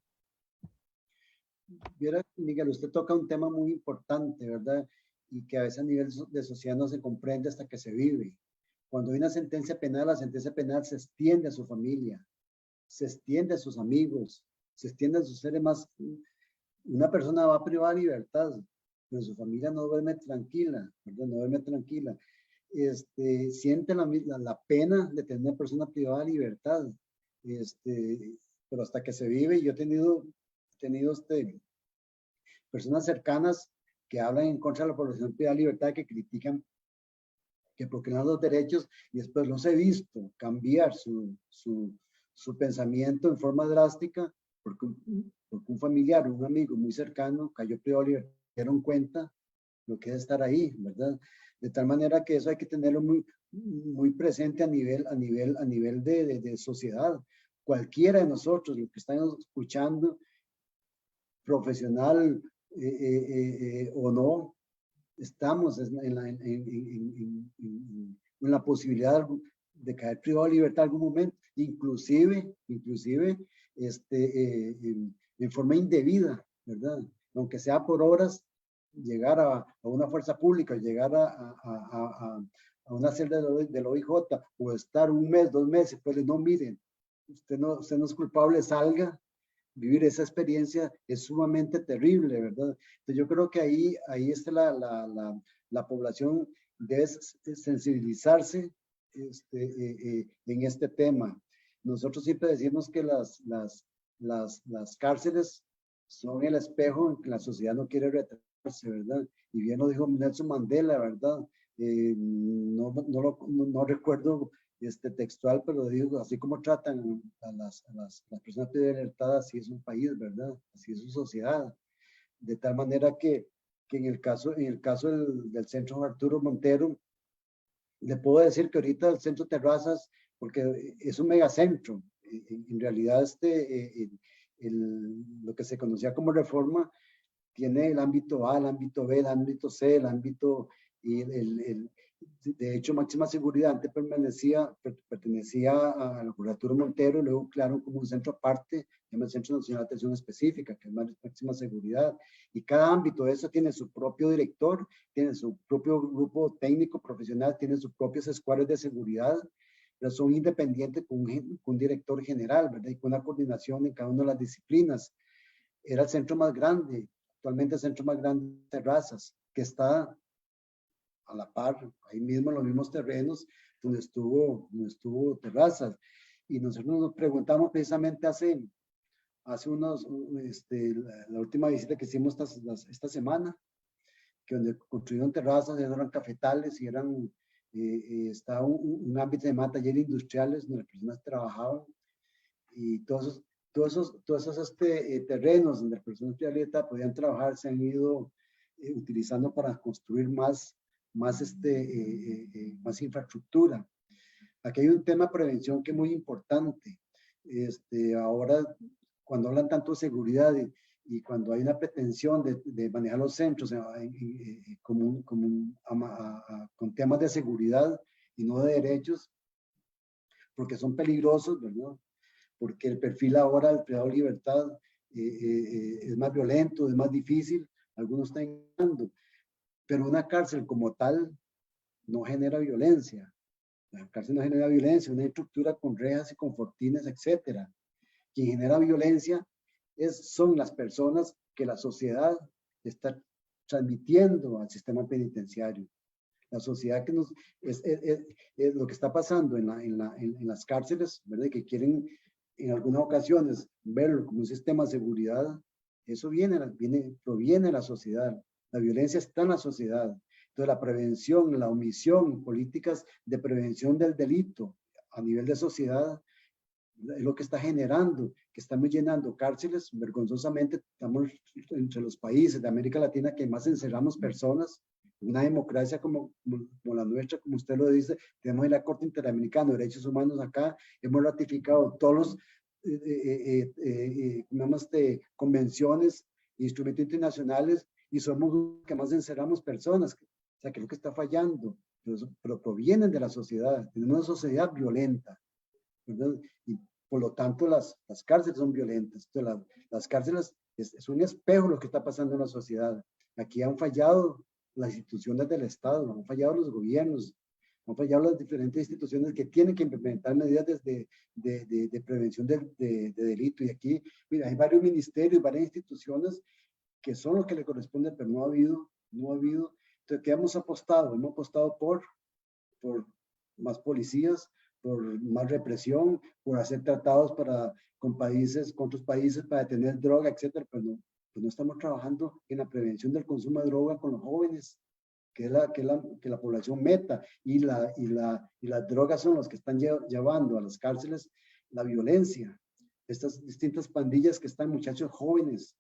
Viera, Miguel, usted toca un tema muy importante, ¿verdad? Y que a veces a nivel de sociedad no se comprende hasta que se vive. Cuando hay una sentencia penal, la sentencia penal se extiende a su familia, se extiende a sus amigos, se extiende a sus seres más. Una persona va privada de libertad, pero su familia no duerme tranquila, ¿verdad? No duerme tranquila. Siente la pena de tener una persona privada de libertad, pero hasta que se vive. Yo he tenido personas cercanas que hablan en contra de la población privada de libertad, que critican, que proclaman los derechos, y después los he visto cambiar su pensamiento en forma drástica porque un familiar o un amigo muy cercano cayó privado de libertad, se dieron cuenta lo que es estar ahí, ¿verdad? De tal manera que eso hay que tenerlo muy, muy presente a nivel de sociedad, cualquiera de nosotros, los que están escuchando, profesional o no, estamos en la posibilidad de caer privado de libertad en algún momento, inclusive en forma indebida, ¿verdad? Aunque sea por horas, llegar a una fuerza pública, llegar a una celda del OIJ, o estar un mes, 2 meses, pues no, miren, usted no es culpable, salga. Vivir esa experiencia es sumamente terrible, ¿verdad? Entonces yo creo que ahí está la población debe sensibilizarse en este tema. Nosotros siempre decimos que las cárceles son el espejo en que la sociedad no quiere retratarse, ¿verdad? Y bien lo dijo Nelson Mandela, ¿verdad? No recuerdo textual, pero digo, así como tratan a las personas de libertad, así es un país, ¿verdad? Así es su sociedad. De tal manera que en el caso del centro Arturo Montero, le puedo decir que ahorita el centro Terrazas, porque es un megacentro, en realidad lo que se conocía como Reforma tiene el ámbito A, el ámbito B, el ámbito C, el ámbito, y de hecho, Máxima Seguridad antes pertenecía al Arturo Montero, luego crearon como un centro aparte, llama el Centro Nacional de Atención Específica, que es Máxima Seguridad, y cada ámbito de eso tiene su propio director, tiene su propio grupo técnico profesional, tiene sus propias escuadras de seguridad, pero son independientes con un director general, ¿verdad? Y con una coordinación en cada una de las disciplinas. Era el centro más grande, actualmente el centro más grande de Terrazas, que está a la par, ahí mismo en los mismos terrenos donde estuvo Terrazas. Y nosotros nos preguntamos precisamente hace la última visita que hicimos esta semana, que donde construyeron Terrazas, eran cafetales y estaba un ámbito de talleres industriales donde las personas trabajaban, y todos esos terrenos donde las personas de libertad podían trabajar se han ido utilizando para construir más infraestructura. Aquí hay un tema de prevención que es muy importante. Ahora, cuando hablan tanto de seguridad y cuando hay una pretensión de manejar los centros con temas de seguridad y no de derechos, porque son peligrosos, ¿verdad? Porque el perfil ahora del privado de libertad es más violento, es más difícil, algunos están engañando. Pero una cárcel como tal no genera violencia. La cárcel no genera violencia, una estructura con rejas y con fortines, etc. Quien genera violencia son las personas que la sociedad está transmitiendo al sistema penitenciario. La sociedad que es lo que está pasando en las cárceles, ¿verdad? Que quieren en algunas ocasiones verlo como un sistema de seguridad. Eso proviene de la sociedad. La violencia está en la sociedad. Entonces, la prevención, la omisión, políticas de prevención del delito a nivel de sociedad es lo que está generando, que estamos llenando cárceles. Vergonzosamente, estamos entre los países de América Latina que más encerramos personas. Una democracia como la nuestra, como usted lo dice, tenemos en la Corte Interamericana de Derechos Humanos acá, hemos ratificado todos los convenciones, instrumentos internacionales, y somos los que más encerramos personas. O sea, que es lo que está fallando, pero provienen de la sociedad. Tenemos una sociedad violenta, ¿verdad? Y por lo tanto las cárceles son violentas. Entonces, las cárceles es un espejo de lo que está pasando en la sociedad. Aquí han fallado las instituciones del Estado, han fallado los gobiernos, han fallado las diferentes instituciones que tienen que implementar medidas de prevención de delito. Y aquí, mira, hay varios ministerios, varias instituciones que son los que le corresponden, pero no ha habido. Entonces, ¿qué hemos apostado? Hemos apostado por más policías, por más represión, por hacer tratados con otros países para detener droga, etcétera, pero no estamos trabajando en la prevención del consumo de droga con los jóvenes, que la población meta, y las drogas son los que están llevando a las cárceles la violencia. Estas distintas pandillas que están, muchachos jóvenes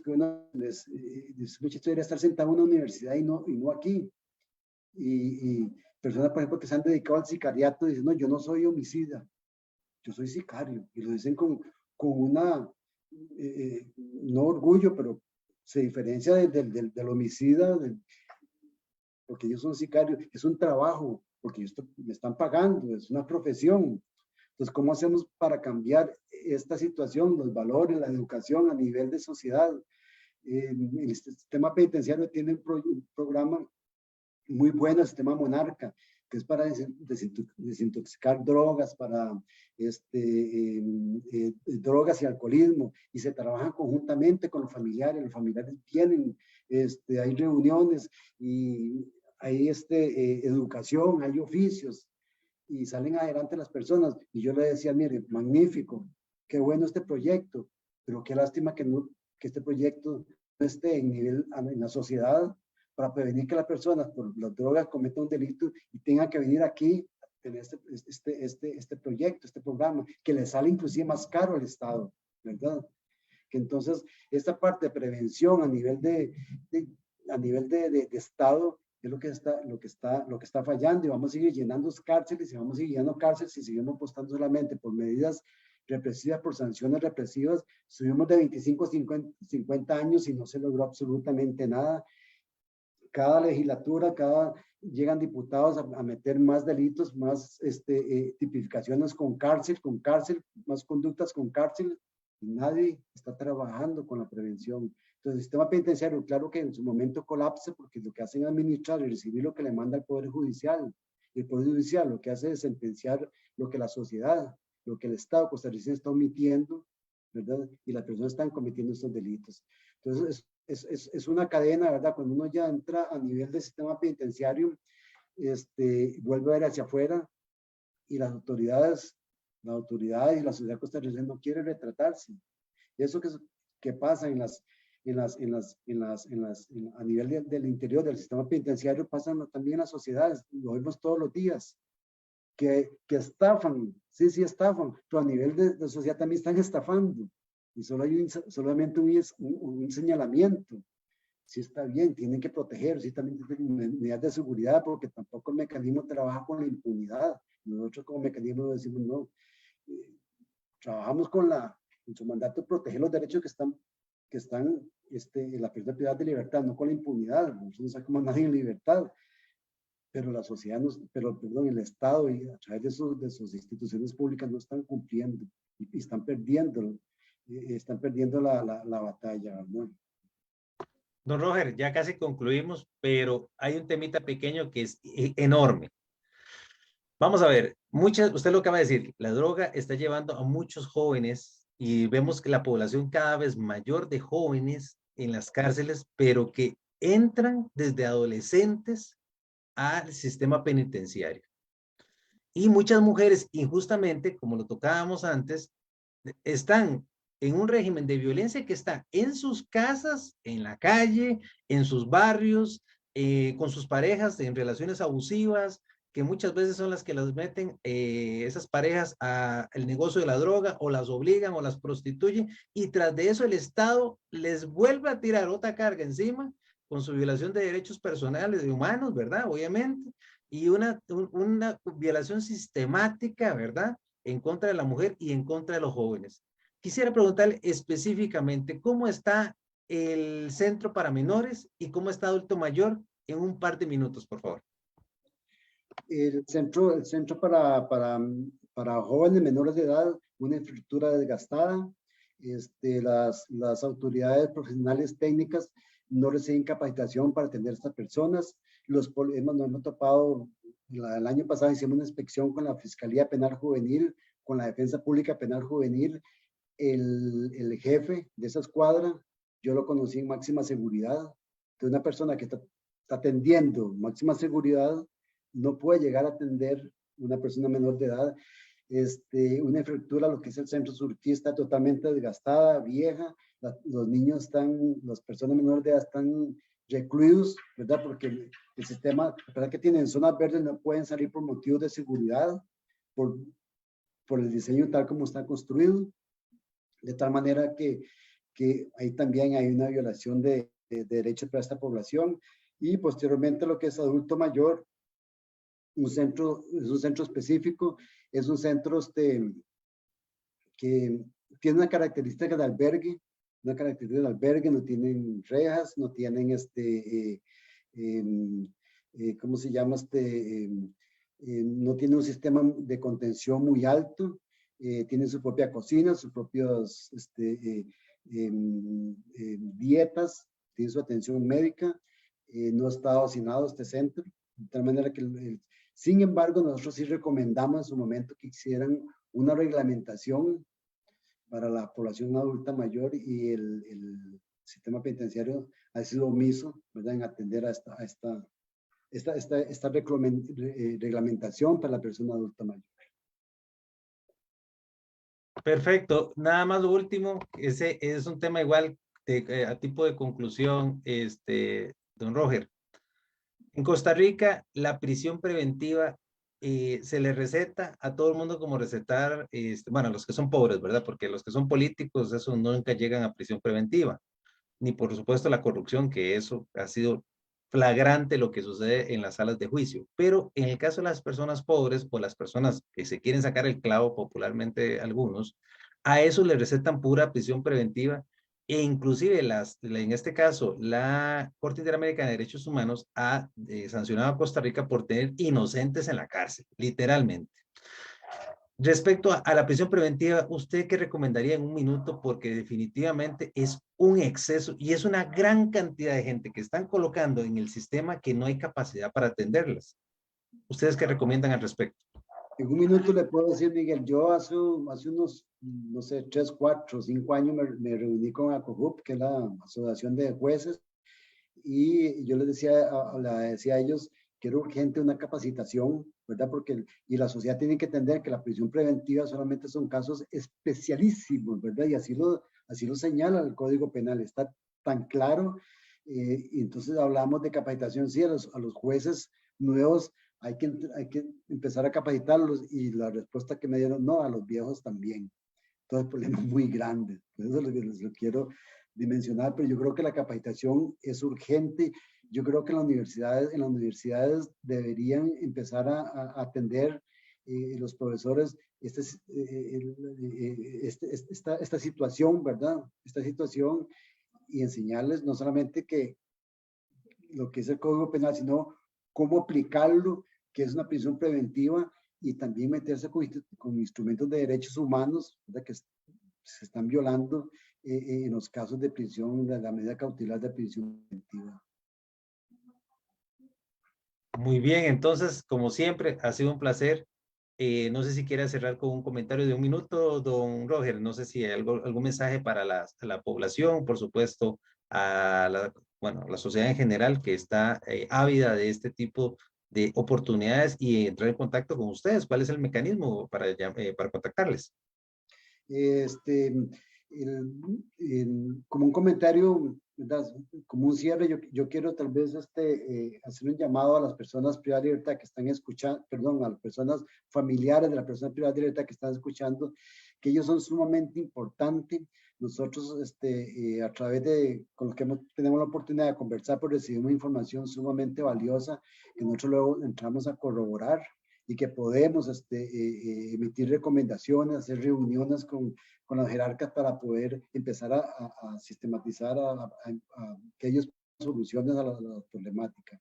que uno muchachos debería estar sentado en una universidad y no aquí. Y personas, por ejemplo, que se han dedicado al sicariato dicen, no, yo no soy homicida, yo soy sicario. Y lo dicen con una, no orgullo, pero se diferencia del homicida, porque ellos son sicarios, es un trabajo, porque ellos me están pagando, es una profesión. Entonces, ¿cómo hacemos para cambiar esta situación, los valores, la educación a nivel de sociedad? El sistema penitenciario tiene un programa muy bueno, el sistema Monarca, que es para desintoxicar drogas, para drogas y alcoholismo, y se trabaja conjuntamente con los familiares tienen, hay reuniones y hay educación, hay oficios, y salen adelante las personas. Y yo le decía, mire, magnífico, qué bueno este proyecto, pero qué lástima que este proyecto no esté en la sociedad, para prevenir que las personas por las drogas cometan un delito y tengan que venir aquí a tener este proyecto, este programa, que les sale inclusive más caro al Estado, ¿verdad? Que entonces, esta parte de prevención a nivel de Estado es lo que está fallando, y vamos a seguir llenando cárceles, y vamos a seguir llenando cárceles si seguimos apostando solamente por medidas represivas, por sanciones represivas. Subimos de 25 a 50 años y no se logró absolutamente nada. Cada legislatura, llegan diputados a meter más delitos, más tipificaciones con cárcel, más conductas con cárcel, y nadie está trabajando con la prevención. Entonces, el sistema penitenciario, claro que en su momento colapsa, porque lo que hacen es administrar y recibir lo que le manda el Poder Judicial. Y el Poder Judicial lo que hace es sentenciar lo que la sociedad, lo que el Estado costarricense está omitiendo, ¿verdad? Y las personas están cometiendo estos delitos. Entonces, es una cadena, ¿verdad? Cuando uno ya entra a nivel del sistema penitenciario, vuelve a ver hacia afuera, y las autoridades y la sociedad costarricense no quieren retratarse. Y eso que pasa a nivel del interior del sistema penitenciario, pasa también en las sociedades, lo vemos todos los días, que estafan, sí estafan, pero a nivel de sociedad también están estafando. Y solamente un señalamiento. Sí está bien, tienen que proteger, sí también tienen medidas de seguridad, porque tampoco el mecanismo trabaja con la impunidad. Nosotros como mecanismo decimos, no, trabajamos en su mandato, proteger los derechos que están en la privacidad de libertad, no con la impunidad. Nosotros no sacamos a nadie en libertad, pero la sociedad, el Estado y a través de sus instituciones públicas no están cumpliendo, y están perdiendo la batalla, ¿no? Don Roger, ya casi concluimos, pero hay un temita pequeño que es enorme. Vamos a ver, usted lo acaba de decir, la droga está llevando a muchos jóvenes, y vemos que la población cada vez mayor de jóvenes en las cárceles, pero que entran desde adolescentes al sistema penitenciario. Y muchas mujeres, injustamente, como lo tocábamos antes, están en un régimen de violencia que está en sus casas, en la calle, en sus barrios, con sus parejas, en relaciones abusivas, que muchas veces son las que las meten esas parejas al negocio de la droga, o las obligan o las prostituyen, y tras de eso el Estado les vuelve a tirar otra carga encima con su violación de derechos personales y humanos, ¿verdad? Obviamente, y una violación sistemática, ¿verdad?, en contra de la mujer y en contra de los jóvenes. Quisiera preguntarle específicamente cómo está el centro para menores y cómo está adulto mayor, en un par de minutos, por favor. El centro para jóvenes menores de edad, una infraestructura desgastada. Las autoridades profesionales técnicas no reciben capacitación para atender a estas personas. Nos hemos topado, el año pasado hicimos una inspección con la Fiscalía Penal Juvenil, con la Defensa Pública Penal Juvenil. El jefe de esa escuadra, yo lo conocí en máxima seguridad. Entonces, una persona que está atendiendo máxima seguridad no puede llegar a atender una persona menor de edad. Una infraestructura, lo que es el centro surquí, está totalmente desgastada, vieja. Los niños las personas menores de edad están recluidos, ¿verdad? Porque el sistema, la verdad que tienen zonas verdes, no pueden salir por motivos de seguridad, por el diseño tal como está construido, de tal manera que ahí también hay una violación de derechos para esta población. Y posteriormente lo que es adulto mayor, es un centro específico, es un centro que tiene una característica de albergue, no tienen rejas, no tienen ¿cómo se llama? No tiene un sistema de contención muy alto, tiene su propia cocina, sus propias dietas, tiene su atención médica, no está hacinado este centro, de tal manera que, sin embargo, nosotros sí recomendamos en su momento que hicieran una reglamentación para la población adulta mayor, y el sistema penitenciario ha sido omiso, ¿verdad?, en atender a esta reglamentación para la persona adulta mayor. Perfecto. Nada más lo último, ese es un tema igual a tipo de conclusión, don Roger. En Costa Rica, la prisión preventiva se le receta a todo el mundo como recetar, bueno, a los que son pobres, ¿verdad? Porque los que son políticos, eso nunca llegan a prisión preventiva, ni por supuesto la corrupción, que eso ha sido flagrante lo que sucede en las salas de juicio. Pero en el caso de las personas pobres o las personas que se quieren sacar el clavo, popularmente algunos, a eso le recetan pura prisión preventiva, e inclusive en este caso la Corte Interamericana de Derechos Humanos ha sancionado a Costa Rica por tener inocentes en la cárcel, literalmente. Respecto a la prisión preventiva, ¿usted qué recomendaría en un minuto? Porque definitivamente es un exceso y es una gran cantidad de gente que están colocando en el sistema que no hay capacidad para atenderlas. ¿Ustedes qué recomiendan al respecto? En un minuto le puedo decir, Miguel, yo hace unos, no sé, 3, 4, 5 años me reuní con ACOJUP, que es la Asociación de Jueces, y yo les decía a ellos que era urgente una capacitación, ¿verdad? Porque la sociedad tiene que entender que la prisión preventiva solamente son casos especialísimos, ¿verdad? Y así lo señala el Código Penal, está tan claro. Y entonces hablamos de capacitación, sí, a los jueces nuevos hay que empezar a capacitarlos, y la respuesta que me dieron, no, a los viejos también. Entonces, el problema es muy grande. Por eso les lo quiero dimensionar, pero yo creo que la capacitación es urgente. Yo creo que en las universidades deberían empezar a atender los profesores esta situación, ¿verdad? Esta situación, y enseñarles no solamente que lo que es el Código Penal, sino cómo aplicarlo, que es una prisión preventiva, y también meterse con instrumentos de derechos humanos, ¿verdad?, que se están violando en los casos de prisión, de la medida cautelar de prisión preventiva. Muy bien, entonces, como siempre, ha sido un placer. No sé si quiere cerrar con un comentario de un minuto, don Roger. No sé si hay algún mensaje para la población, por supuesto, a la sociedad en general, que está ávida de este tipo de oportunidades, y entrar en contacto con ustedes. ¿Cuál es el mecanismo para contactarles? Como un comentario, ¿verdad?, como un cierre, yo quiero tal vez hacer un llamado a las personas privadas de libertad que están escuchando, perdón, a las personas familiares de las personas privadas de libertad que están escuchando, que ellos son sumamente importantes. Nosotros, a través con los que tenemos la oportunidad de conversar, pues recibimos información sumamente valiosa, que nosotros luego entramos a corroborar, y que podemos emitir recomendaciones, hacer reuniones con las jerarcas para poder empezar a sistematizar, que ellos solucionen a la problemática.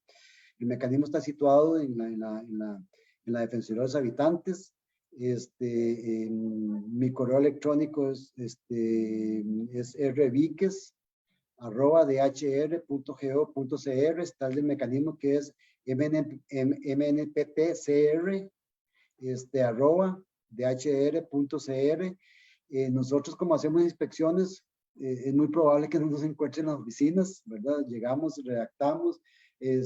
El mecanismo está situado en la Defensoría de los Habitantes. Mi correo electrónico es rviques@dhr.go.cr. Está el mecanismo que es mnppcr @dhr.cr. Nosotros, como hacemos inspecciones, es muy probable que no nos encuentren en las oficinas, ¿verdad? Llegamos, redactamos, y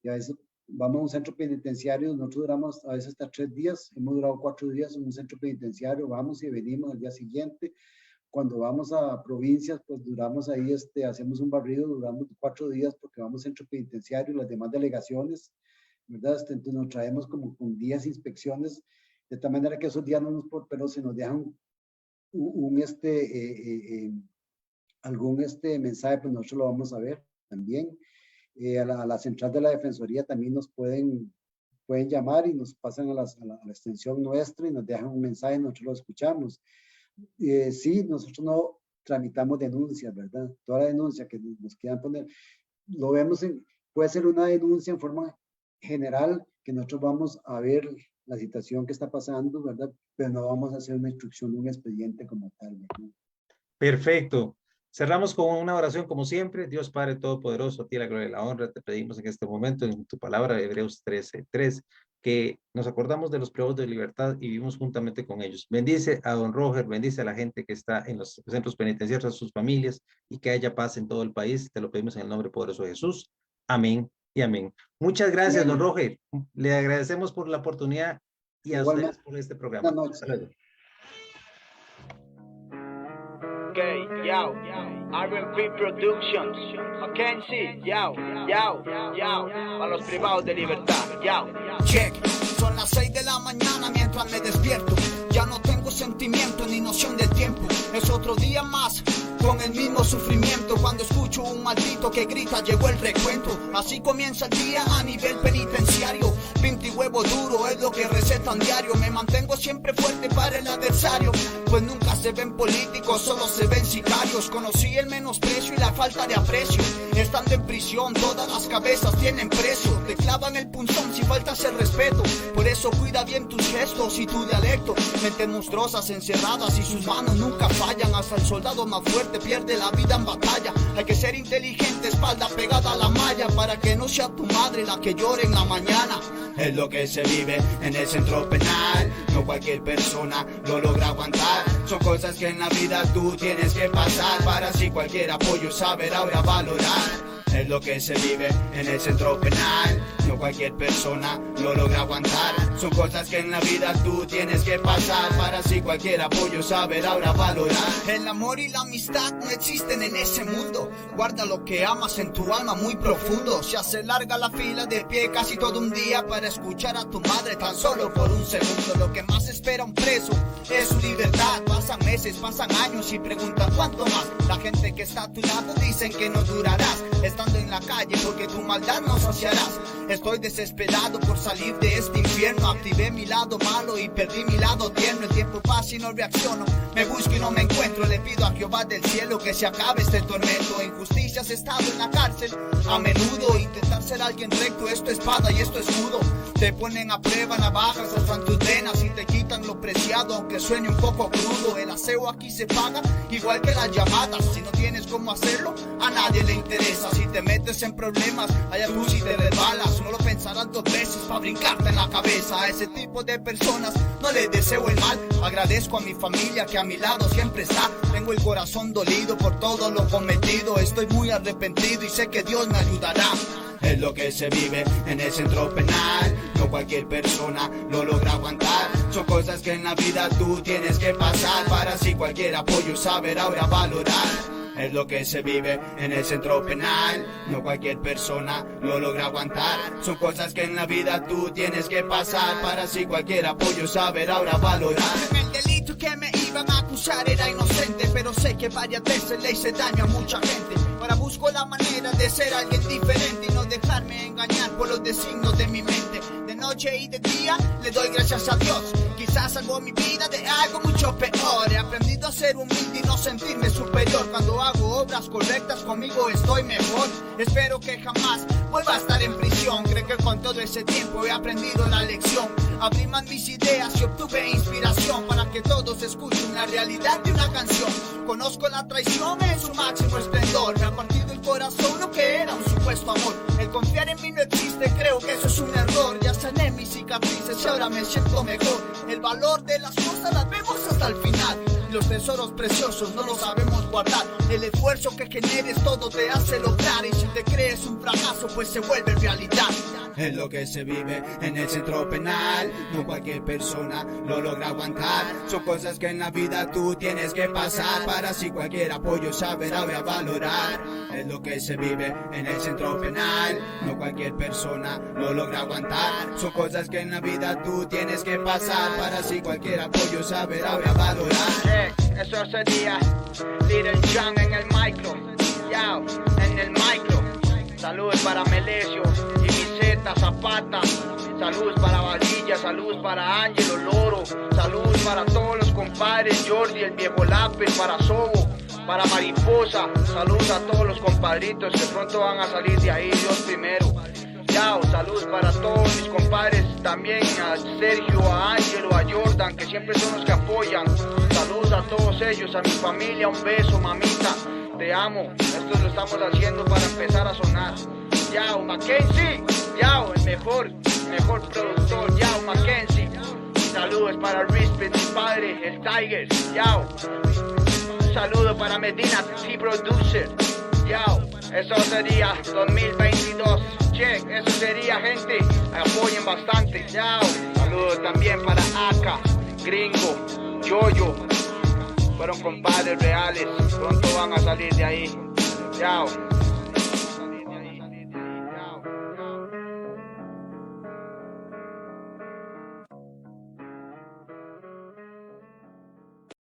a veces vamos a un centro penitenciario. Nosotros duramos a veces hasta 3 días, hemos durado 4 días en un centro penitenciario, vamos y venimos al día siguiente. Cuando vamos a provincias, pues duramos ahí, hacemos un barrido, duramos 4 días porque vamos al centro penitenciario, las demás delegaciones, ¿verdad? Entonces nos traemos como con 10 inspecciones, de tal manera que esos días no nos, pero se nos dejan algún mensaje, pues nosotros lo vamos a ver también. A la central de la Defensoría también nos pueden pueden llamar y nos pasan a la extensión nuestra y nos dejan un mensaje, nosotros lo escuchamos. Sí, nosotros no tramitamos denuncias, ¿verdad? Toda la denuncia que nos quieran poner, lo vemos puede ser una denuncia en forma general, que nosotros vamos a ver la situación que está pasando, ¿verdad? Pero no vamos a hacer una instrucción de un expediente como tal, ¿verdad? Perfecto. Cerramos con una oración como siempre. Dios Padre Todopoderoso, a ti la gloria y la honra. Te pedimos en este momento, en tu palabra, Hebreos 13:3, que nos acordamos de los privados de libertad y vivimos juntamente con ellos. Bendice a don Roger, bendice a la gente que está en los centros penitenciarios, a sus familias, y que haya paz en todo el país. Te lo pedimos en el nombre poderoso de Jesús. Amén y amén. Muchas gracias, don Roger. Le agradecemos por la oportunidad y a ustedes por este programa. Hasta luego. Okay, yo, R&P Productions, Mackenzie, yo, para los privados de libertad, yo. Check, son las 6 de la mañana mientras me despierto. Ya no tengo sentimiento ni noción del tiempo. Es otro día más con el mismo sufrimiento. Cuando escucho un maldito que grita, llegó el recuento. Así comienza el día a nivel penitenciario. Pinto y huevo duro es lo que recetan diario. Me mantengo siempre fuerte para el adversario, pues nunca se ven políticos, solo se ven sicarios. Conocí el menosprecio y la falta de aprecio. Estando en prisión, todas las cabezas tienen precio. Te clavan el punzón si faltas el respeto. Por eso cuida bien tus gestos y tu dialecto. Mentes monstruosas encerradas y sus manos nunca fallan. Hasta el soldado más fuerte pierde la vida en batalla. Hay que ser inteligente, espalda pegada a la malla, para que no sea tu madre la que llore en la mañana. Es lo que se vive en el centro penal. No cualquier persona lo logra aguantar. Son cosas que en la vida tú tienes que pasar, para así cualquier apoyo saber ahora valorar. Es lo que se vive en el centro penal. No cualquier persona lo logra aguantar. Son cosas que en la vida tú tienes que pasar, para así cualquier apoyo saber ahora valorar. El amor y la amistad no existen en ese mundo. Guarda lo que amas en tu alma muy profundo. Se hace larga la fila de pie casi todo un día para escuchar a tu madre tan solo por un segundo. Lo que más espera un preso es su libertad. Pasan meses, pasan años y preguntan cuánto más. La gente que está a tu lado dicen que no durarás estando en la calle, porque tu maldad no saciarás. Estoy desesperado por salir de este infierno. Activé mi lado malo y perdí mi lado tierno. El tiempo pasa y no reacciono. Me busco y no me encuentro. Le pido a Jehová del cielo que se acabe este tormento. Injusticias, he estado en la cárcel a menudo. Intentar ser alguien recto, esto es espada y esto es escudo. Te ponen a prueba, navajas hasta en tus venas y te quitan lo preciado, aunque suene un poco crudo. El aseo aquí se paga igual que las llamadas. Si no tienes cómo hacerlo, a nadie le interesa. Si te metes en problemas, allá tú si te resbalas. No lo pensarás dos veces para brincarte en la cabeza. A ese tipo de personas no les deseo el mal. Agradezco a mi familia que a mi lado siempre está. Tengo el corazón dolido por todo lo cometido. Estoy muy arrepentido y sé que Dios me ayudará. Es lo que se vive en el centro penal. No cualquier persona lo logra aguantar. Son cosas que en la vida tú tienes que pasar, para así cualquier apoyo saber ahora valorar. Es lo que se vive en el centro penal. No cualquier persona lo logra aguantar. Son cosas que en la vida tú tienes que pasar, para así cualquier apoyo saber ahora valorar. El delito que me iban a acusar era inocente, pero sé que varias veces le hice daño a mucha gente. Ahora busco la manera de ser alguien diferente y no dejarme engañar por los designios de mi mente. De noche y de día le doy gracias a Dios. Quizás salvó mi vida de algo mucho peor. He aprendido a ser humilde y no sentirme superior. Cuando hago obras correctas conmigo estoy mejor. Espero que jamás vuelva a estar en prisión. Creo que con todo ese tiempo he aprendido la lección. Abrí más mis ideas y obtuve inspiración para que todos escuchen la realidad de una canción. Conozco la traición en su máximo esplendor. Me ha partido el corazón lo que era un supuesto amor. El confiar en mí no existe, creo que eso es un error. Ya sané mis cicatrices y ahora me siento mejor. El valor de las cosas las vemos hasta el final. Los tesoros preciosos no los sabemos guardar. El esfuerzo que generes todo te hace lograr. Y si te crees un fracaso pues se vuelve realidad. Es lo que se vive en el centro penal. No cualquier persona lo logra aguantar. Son cosas que en la vida tú tienes que pasar, para así cualquier apoyo saber ahora valorar. Es lo que se vive en el centro penal. No cualquier persona lo logra aguantar. Son cosas que en la vida tú tienes que pasar, para así cualquier apoyo saber ahora valorar. Eso sería Little John en el micro. Yao, en el micro. Saludos para Melesio y mi Z Zapata. Saludos para Valilla, saludos para Ángelo Loro, saludos para todos los compadres, Jordi, el viejo Lápiz, para Sobo, para Mariposa, saludos a todos los compadritos que pronto van a salir de ahí, Dios primero. Yao, saludos para todos mis compadres, también a Sergio, a Ángelo, a Jordan, que siempre son los que apoyan. Saludos a todos ellos, a mi familia, un beso, mamita, te amo. Esto lo estamos haciendo para empezar a sonar. Yao, Mackenzie, Yao, el mejor productor, Yao, Mackenzie. Saludos para Respect, mi padre, el Tiger, Yao. Un saludo para Medina, T-Producer, Yao. Eso sería 2022. Check, eso sería, gente. Apoyen bastante. Yao. Saludos también para Aka, Gringo, Yoyo. Fueron compadres reales. Pronto van a salir de ahí. Yao.